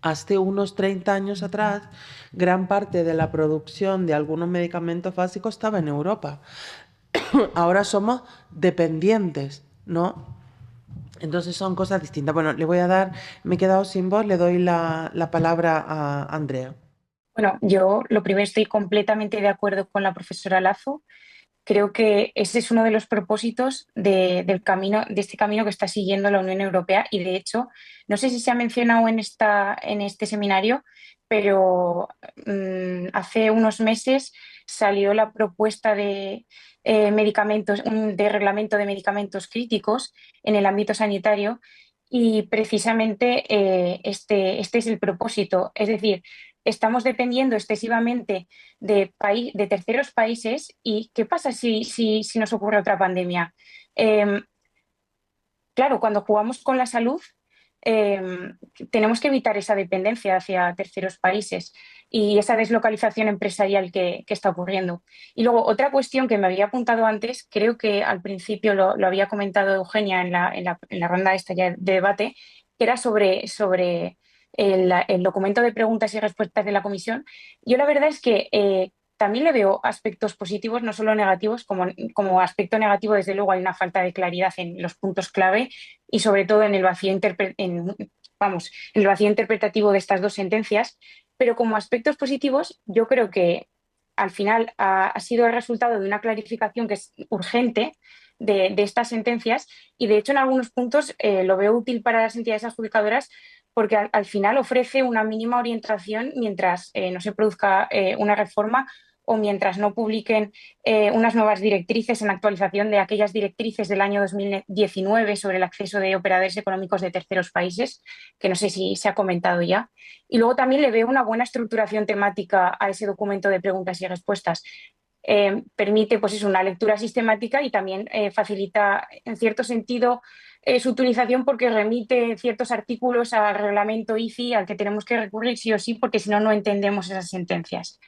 hace unos 30 años atrás, gran parte de la producción de algunos medicamentos básicos estaba en Europa. Ahora somos dependientes, ¿no? Entonces son cosas distintas. Bueno, le voy a dar, me he quedado sin voz, le doy la palabra a Andrea. Bueno, yo lo primero estoy completamente de acuerdo con la profesora Lazo. Creo que ese es uno de los propósitos del camino, de este camino que está siguiendo la Unión Europea y de hecho, no sé si se ha mencionado en este seminario, pero hace unos meses salió la propuesta de medicamentos, de reglamento de medicamentos críticos en el ámbito sanitario y precisamente este es el propósito, es decir, estamos dependiendo excesivamente de terceros países y ¿qué pasa si nos ocurre otra pandemia? Claro, cuando jugamos con la salud, tenemos que evitar esa dependencia hacia terceros países y esa deslocalización empresarial que está ocurriendo. Y luego, otra cuestión que me había apuntado antes, creo que al principio lo había comentado Eugenia en la ronda esta ya de debate, que era sobre el documento de preguntas y respuestas de la comisión. Yo la verdad es que también le veo aspectos positivos, no solo negativos, como aspecto negativo, desde luego hay una falta de claridad en los puntos clave y sobre todo en el vacío en el vacío interpretativo de estas dos sentencias, pero como aspectos positivos yo creo que al final ha sido el resultado de una clarificación que es urgente de estas sentencias y de hecho en algunos puntos lo veo útil para las entidades adjudicadoras porque al final ofrece una mínima orientación mientras no se produzca una reforma o mientras no publiquen unas nuevas directrices en actualización de aquellas directrices del año 2019 sobre el acceso de operadores económicos de terceros países, que no sé si se ha comentado ya. Y luego también le veo una buena estructuración temática a ese documento de preguntas y respuestas. Permite pues una lectura sistemática y también facilita en cierto sentido su utilización porque remite ciertos artículos al reglamento ICI al que tenemos que recurrir sí o sí porque si no, no entendemos esas sentencias.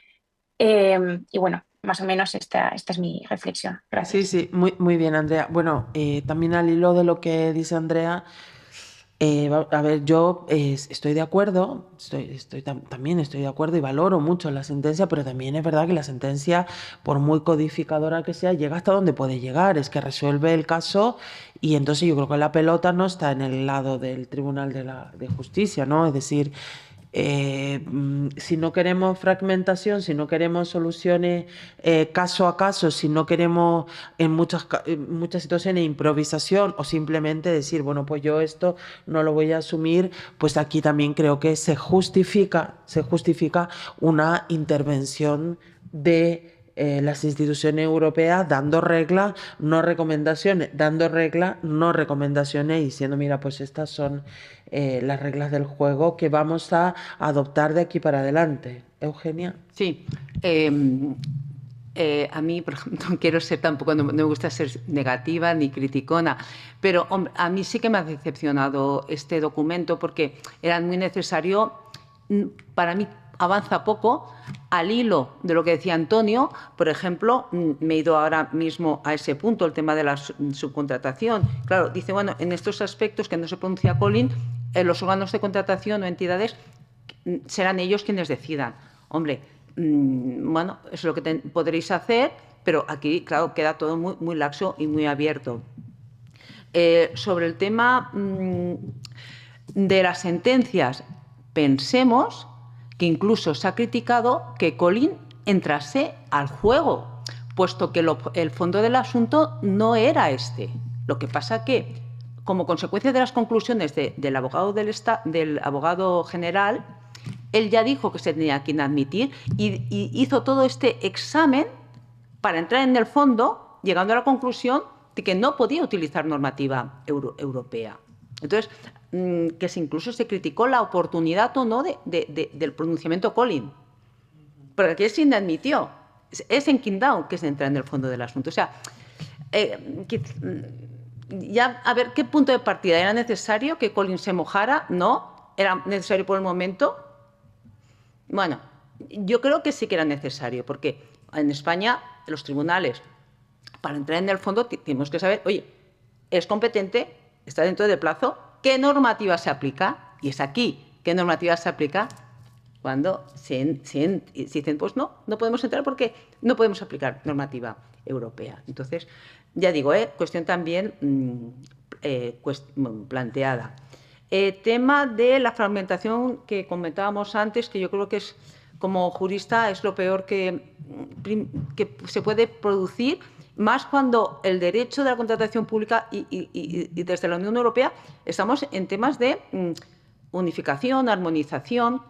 Y bueno, más o menos esta es mi reflexión. Gracias. Sí, muy bien, Andrea. Bueno, también al hilo de lo que dice Andrea, a ver, yo estoy de acuerdo, también estoy de acuerdo y valoro mucho la sentencia, pero también es verdad que la sentencia, por muy codificadora que sea, llega hasta donde puede llegar, es que resuelve el caso y entonces yo creo que la pelota no está en el lado del Tribunal de Justicia, ¿no? Es decir, si no queremos fragmentación, si no queremos soluciones caso a caso, si no queremos en muchas situaciones improvisación o simplemente decir, bueno, pues yo esto no lo voy a asumir, pues aquí también creo que se justifica una intervención de las instituciones europeas dando reglas, no recomendaciones, dando reglas, no recomendaciones y diciendo, mira, pues estas son las reglas del juego que vamos a adoptar de aquí para adelante. Eugenia. Sí. A mí, por ejemplo, no quiero ser tampoco, no me gusta ser negativa ni criticona, pero hombre, a mí sí que me ha decepcionado este documento porque era muy necesario, para mí avanza poco, al hilo de lo que decía Antonio. Por ejemplo, me he ido ahora mismo a ese punto, el tema de la subcontratación. Claro, dice, bueno, en estos aspectos que no se pronuncia Colin, los órganos de contratación o entidades serán ellos quienes decidan. Hombre, bueno, eso es lo que podréis hacer, pero aquí, claro, queda todo muy laxo y muy abierto. Sobre el tema de las sentencias, pensemos que incluso se ha criticado que Colin entrase al juego, puesto que el fondo del asunto no era este. Lo que pasa que, como consecuencia de las conclusiones del abogado general, él ya dijo que se tenía que inadmitir y hizo todo este examen para entrar en el fondo, llegando a la conclusión de que no podía utilizar normativa europea. Entonces, que incluso se criticó la oportunidad o no del pronunciamiento Colin, porque aquí se inadmitió. Es en Quindao que se entra en el fondo del asunto. O sea, ya a ver qué punto de partida. ¿Era necesario que Colin se mojara? No. ¿Era necesario por el momento? Bueno, yo creo que sí que era necesario, porque en España los tribunales, para entrar en el fondo, tenemos que saber, oye, es competente, está dentro del plazo, ¿qué normativa se aplica? Y es aquí, ¿qué normativa se aplica? Cuando se dicen, pues no podemos entrar porque no podemos aplicar normativa europea. Entonces, ya digo, cuestión también planteada. Tema de la fragmentación que comentábamos antes, que yo creo que es, como jurista, es lo peor que se puede producir, más cuando el derecho de la contratación pública y desde la Unión Europea estamos en temas de unificación, armonización.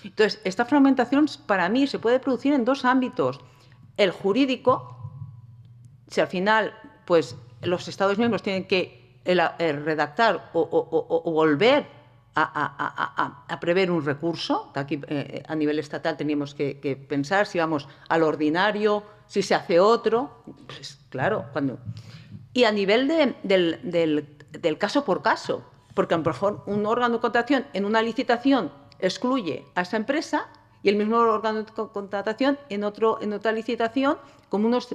Entonces, esta fragmentación para mí se puede producir en dos ámbitos. El jurídico, si al final pues, los Estados miembros tienen que redactar o volver a prever un recurso. Aquí, a nivel estatal teníamos que pensar si vamos al ordinario, si se hace otro. Pues, claro, y a nivel del caso por caso, porque a lo mejor un órgano de contratación en una licitación excluye a esa empresa y el mismo órgano de contratación en otra licitación, con unas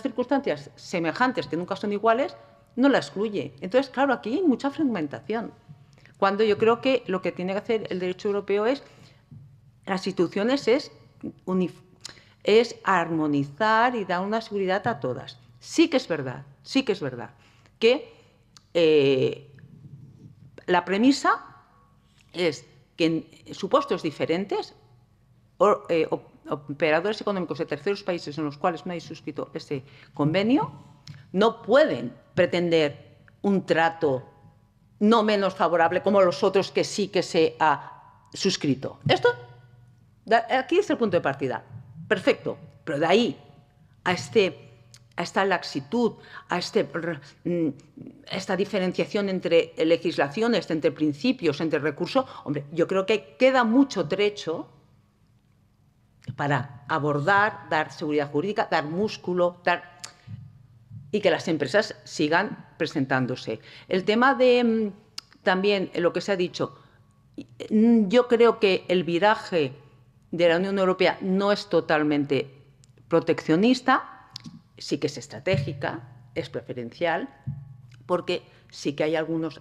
circunstancias semejantes que nunca son iguales, no la excluye. Entonces, claro, aquí hay mucha fragmentación. Cuando yo creo que lo que tiene que hacer el derecho europeo las instituciones es armonizar y dar una seguridad a todas. Sí que es verdad que la premisa es que en supuestos diferentes, operadores económicos de terceros países en los cuales no hay suscrito este convenio no pueden pretender un trato no menos favorable como los otros que sí que se ha suscrito. Aquí es el punto de partida. perfecto, pero de ahí a esta laxitud, a esta diferenciación entre legislaciones, entre principios, entre recursos, hombre, yo creo que queda mucho trecho para abordar, dar seguridad jurídica, dar músculo, y que las empresas sigan presentándose. El tema de también lo que se ha dicho, yo creo que el viraje de la Unión Europea no es totalmente proteccionista, sí que es estratégica, es preferencial, porque sí que hay algunos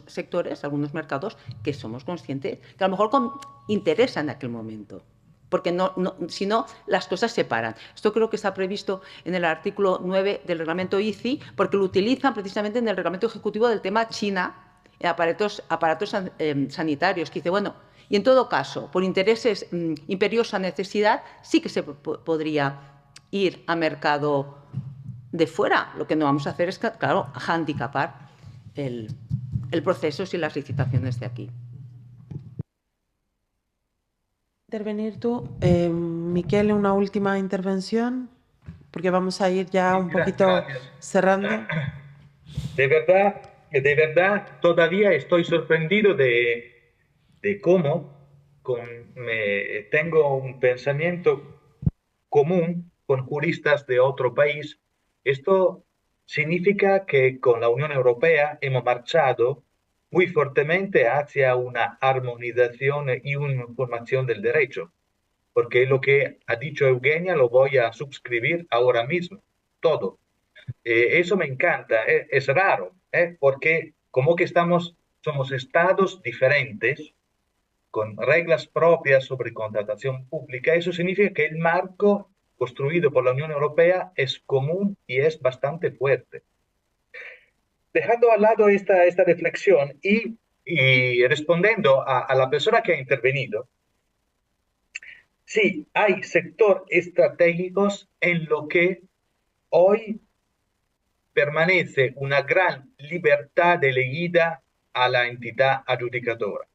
sectores, algunos mercados que somos conscientes que a lo mejor interesan en aquel momento, porque si no, las cosas se paran. Esto creo que está previsto en el artículo 9 del reglamento ICI, porque lo utilizan precisamente en el reglamento ejecutivo del tema China, aparatos sanitarios, que dice, bueno, y en todo caso, por intereses imperiosa necesidad, sí que se podría ir a mercado de fuera. Lo que no vamos a hacer es, claro, handicapar el proceso y las licitaciones de aquí. Intervenir tú, Miquel, una última intervención, porque vamos a ir ya un poquito cerrando. De verdad, todavía estoy sorprendido de cómo tengo un pensamiento común con juristas de otro país. Esto significa que con la Unión Europea hemos marchado muy fuertemente hacia una armonización y uniformación del derecho, porque lo que ha dicho Eugenia lo voy a suscribir ahora mismo, todo. Eso me encanta, es raro, porque como que somos estados diferentes, con reglas propias sobre contratación pública. Eso significa que el marco construido por la Unión Europea es común y es bastante fuerte. Dejando al lado esta reflexión y respondiendo a la persona que ha intervenido, sí, hay sectores estratégicos en lo que hoy permanece una gran libertad elegida a la entidad adjudicadora.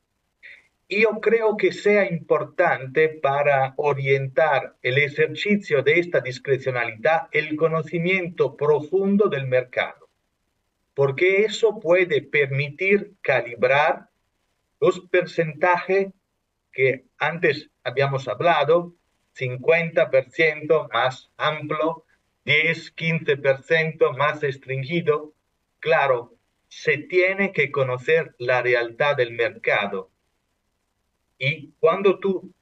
Yo creo que sea importante para orientar el ejercicio de esta discrecionalidad el conocimiento profundo del mercado, porque eso puede permitir calibrar los porcentajes que antes habíamos hablado, 50% más amplio, 10, 15% más restringido. Claro, se tiene que conocer la realidad del mercado. Y cuando tú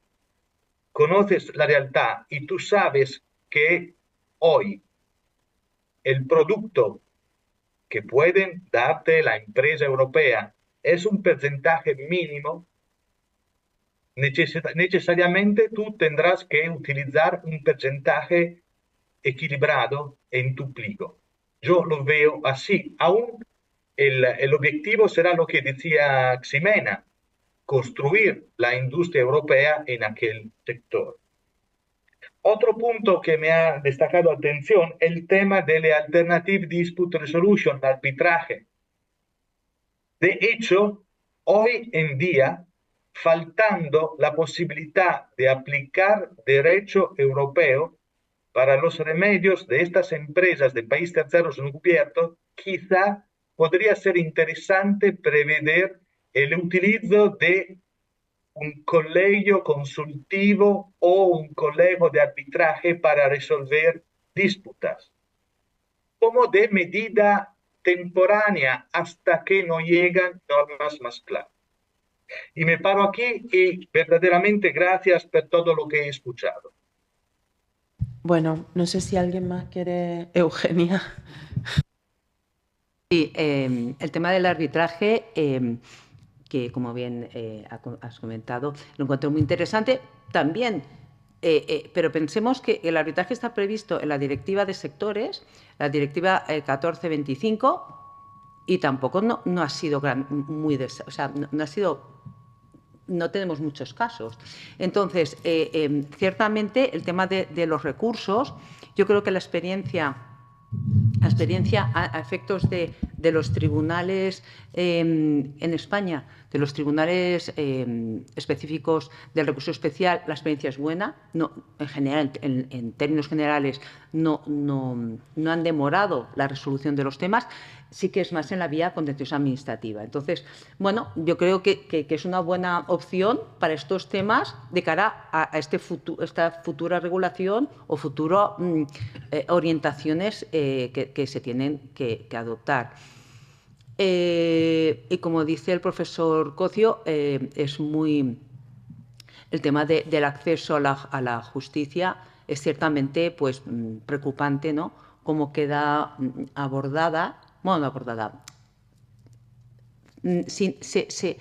conoces la realidad y tú sabes que hoy el producto que pueden darte la empresa europea es un porcentaje mínimo, necesariamente tú tendrás que utilizar un porcentaje equilibrado en tu pliego. Yo lo veo así. Aún el objetivo será lo que decía Ximena, construir la industria europea en aquel sector. Otro punto que me ha destacado atención, el tema de la Alternative Dispute Resolution, el arbitraje. De hecho, hoy en día, faltando la posibilidad de aplicar derecho europeo para los remedios de estas empresas de países terceros no cubiertos, quizá podría ser interesante prever el utilizo de un colegio consultivo o un colegio de arbitraje para resolver disputas, como de medida temporánea hasta que no llegan normas más claras. Y me paro aquí y verdaderamente gracias por todo lo que he escuchado. Bueno, no sé si alguien más quiere... Eugenia. Sí, el tema del arbitraje, que como bien has comentado, lo encuentro muy interesante. También, pero pensemos que el arbitraje está previsto en la Directiva de Sectores, la Directiva 1425, y tampoco no ha sido no tenemos muchos casos. Entonces, ciertamente, el tema de los recursos, yo creo que la experiencia a efectos de de los tribunales en España, de los tribunales específicos del recurso especial, la experiencia es buena. No, en general, en términos generales, no han demorado la resolución de los temas. Sí que es más en la vía contenciosa administrativa. Entonces, bueno, yo creo que es una buena opción para estos temas de cara a esta futura regulación o futuras orientaciones que se tienen que adoptar. Y como dice el profesor Cocio, es muy... El tema del acceso a la justicia es ciertamente pues, preocupante, ¿no? Cómo queda abordada, bueno, no abordada, se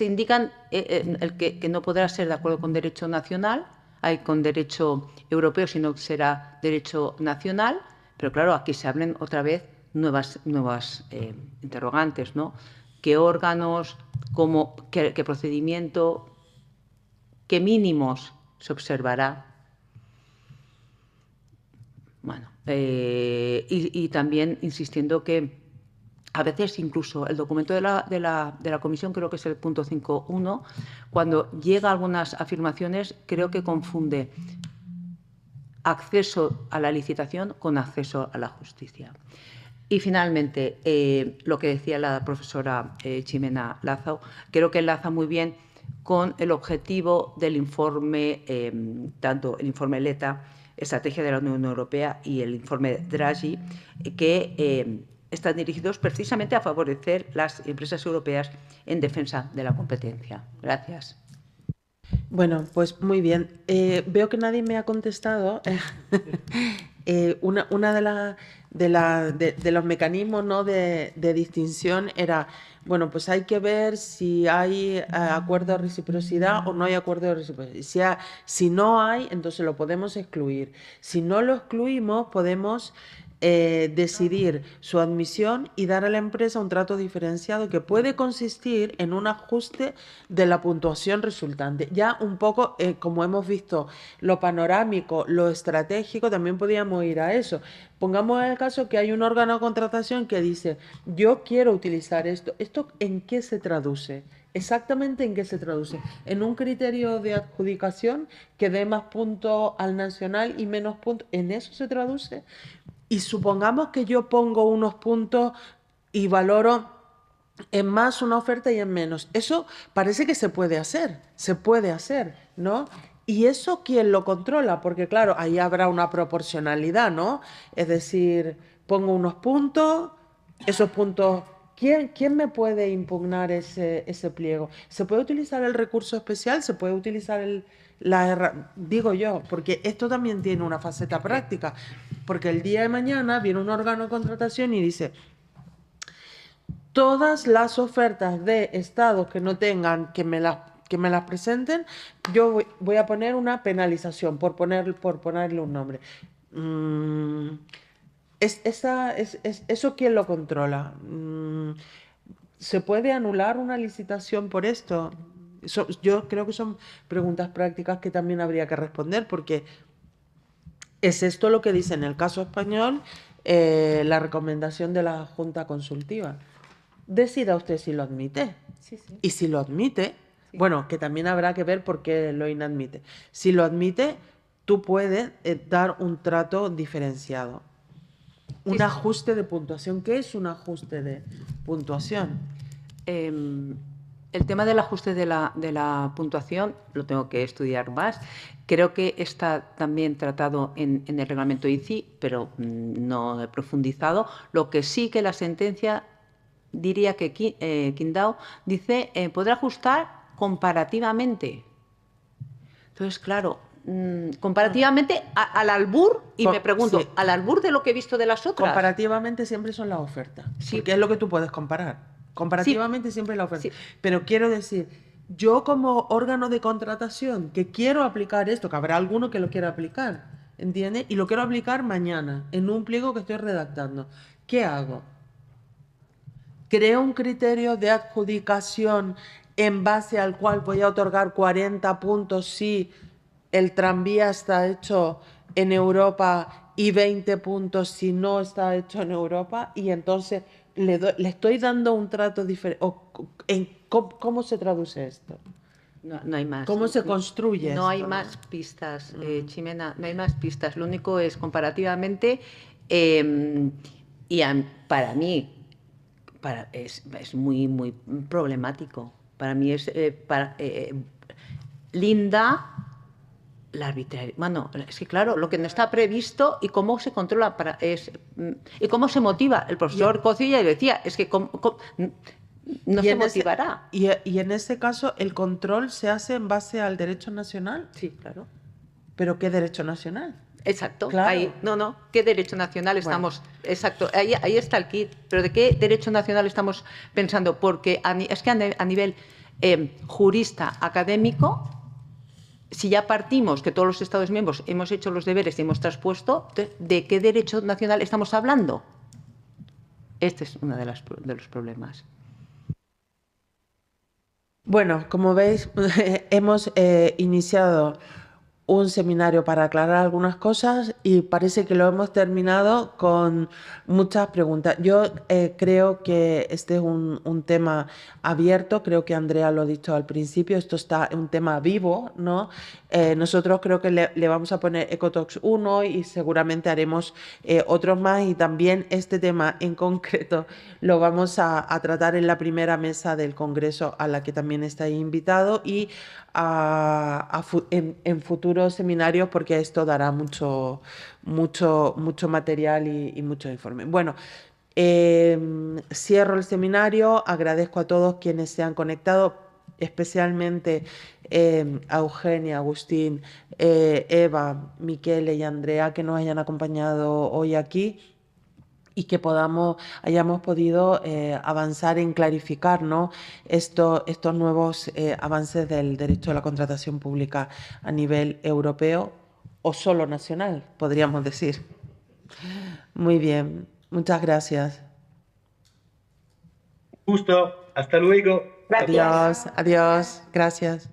indican que no podrá ser de acuerdo con derecho nacional, con derecho europeo, sino que será derecho nacional, pero claro, aquí se abren otra vez nuevas interrogantes, ¿no? ¿Qué órganos, qué procedimiento, qué mínimos se observará? Bueno, y también insistiendo que a veces incluso el documento de la comisión, creo que es el punto 5.1, cuando llega a algunas afirmaciones, creo que confunde acceso a la licitación con acceso a la justicia. Y finalmente, lo que decía la profesora Ximena Lázao, creo que enlaza muy bien con el objetivo del informe, tanto el informe LETA, Estrategia de la Unión Europea, y el informe Draghi, que están dirigidos precisamente a favorecer las empresas europeas en defensa de la competencia. Gracias. Bueno, pues muy bien. Veo que nadie me ha contestado. Una de los mecanismos, ¿no?, de distinción era, bueno, pues hay que ver si hay acuerdo de reciprocidad o no hay acuerdo de reciprocidad. Si no hay, entonces lo podemos excluir. Si no lo excluimos, podemos decidir su admisión y dar a la empresa un trato diferenciado que puede consistir en un ajuste de la puntuación resultante. Ya un poco, como hemos visto, lo panorámico, lo estratégico, también podríamos ir a eso. Pongamos el caso que hay un órgano de contratación que dice, yo quiero utilizar esto. ¿Esto en qué se traduce? Exactamente en qué se traduce. En un criterio de adjudicación que dé más puntos al nacional y menos puntos. ¿En eso se traduce? Y supongamos que yo pongo unos puntos y valoro en más una oferta y en menos. Eso parece que se puede hacer, ¿no? ¿Y eso quién lo controla? Porque claro, ahí habrá una proporcionalidad, ¿no? Es decir, pongo unos puntos, esos puntos... ¿Quién me puede impugnar ese pliego? ¿Se puede utilizar el recurso especial? ¿Se puede utilizar digo yo, porque esto también tiene una faceta práctica, porque el día de mañana viene un órgano de contratación y dice, todas las ofertas de estados que no tengan, que me las presenten, yo voy a poner una penalización, por ponerle un nombre. ¿Eso quién lo controla? ¿Se puede anular una licitación por esto? Yo creo que son preguntas prácticas que también habría que responder, porque es esto lo que dice en el caso español la recomendación de la Junta Consultiva. Decida usted si lo admite. Sí, sí. Y si lo admite, bueno, que también habrá que ver por qué lo inadmite. Si lo admite, tú puedes dar un trato diferenciado. Un ajuste de puntuación. ¿Qué es un ajuste de puntuación? El tema del ajuste de la puntuación lo tengo que estudiar más. Creo que está también tratado en el reglamento ICI, pero no he profundizado. Lo que sí que la sentencia diría que Qingdao dice podrá ajustar comparativamente. Entonces, claro, comparativamente al albur, y me pregunto, sí, ¿al albur de lo que he visto de las otras? Comparativamente siempre son las ofertas, sí, porque es lo que tú puedes comparar. Comparativamente sí, siempre la oferta. Sí. Pero quiero decir, yo como órgano de contratación que quiero aplicar esto, que habrá alguno que lo quiera aplicar, ¿entiendes? Y lo quiero aplicar mañana en un pliego que estoy redactando. ¿Qué hago? Creo un criterio de adjudicación en base al cual voy a otorgar 40 puntos si el tranvía está hecho en Europa y 20 puntos si no está hecho en Europa, y entonces le estoy dando un trato diferente. ¿Cómo se traduce esto? No hay más. ¿Cómo se construye No hay esto, más pistas, Ximena, no hay más pistas. Lo único es comparativamente, para mí es muy, muy problemático. Para mí es linda la arbitrariedad. Bueno, es que claro, lo que no está previsto y cómo se controla y cómo se motiva. El profesor Cocilla decía, es que no se motivará. Y en ese caso, ¿el control se hace en base al derecho nacional? Sí, claro. ¿Pero qué derecho nacional? Exacto. Claro. Ahí, ¿qué derecho nacional estamos? Bueno. Exacto, ahí está el kit. Pero ¿de qué derecho nacional estamos pensando? Porque es que a nivel jurista académico, si ya partimos que todos los Estados miembros hemos hecho los deberes y hemos traspuesto, ¿de qué derecho nacional estamos hablando? Este es uno de los problemas. Bueno, como veis, hemos iniciado un seminario para aclarar algunas cosas y parece que lo hemos terminado con muchas preguntas. Yo creo que este es un tema abierto, creo que Andrea lo ha dicho al principio, esto está un tema vivo, ¿no? Nosotros creo que le vamos a poner Ecotalks 1 y seguramente haremos otros más, y también este tema en concreto lo vamos a tratar en la primera mesa del Congreso, a la que también estáis invitados, y en futuros seminarios, porque esto dará mucho material y mucho informe. Bueno, cierro el seminario, agradezco a todos quienes se han conectado, especialmente a Eugenia, Agustín, Eva, Miquele y Andrea, que nos hayan acompañado hoy aquí, y que hayamos podido avanzar en clarificar, ¿no?, estos nuevos avances del derecho a la contratación pública a nivel europeo, o solo nacional, podríamos decir. Muy bien, muchas gracias. Justo, hasta luego. Gracias. Adiós, gracias.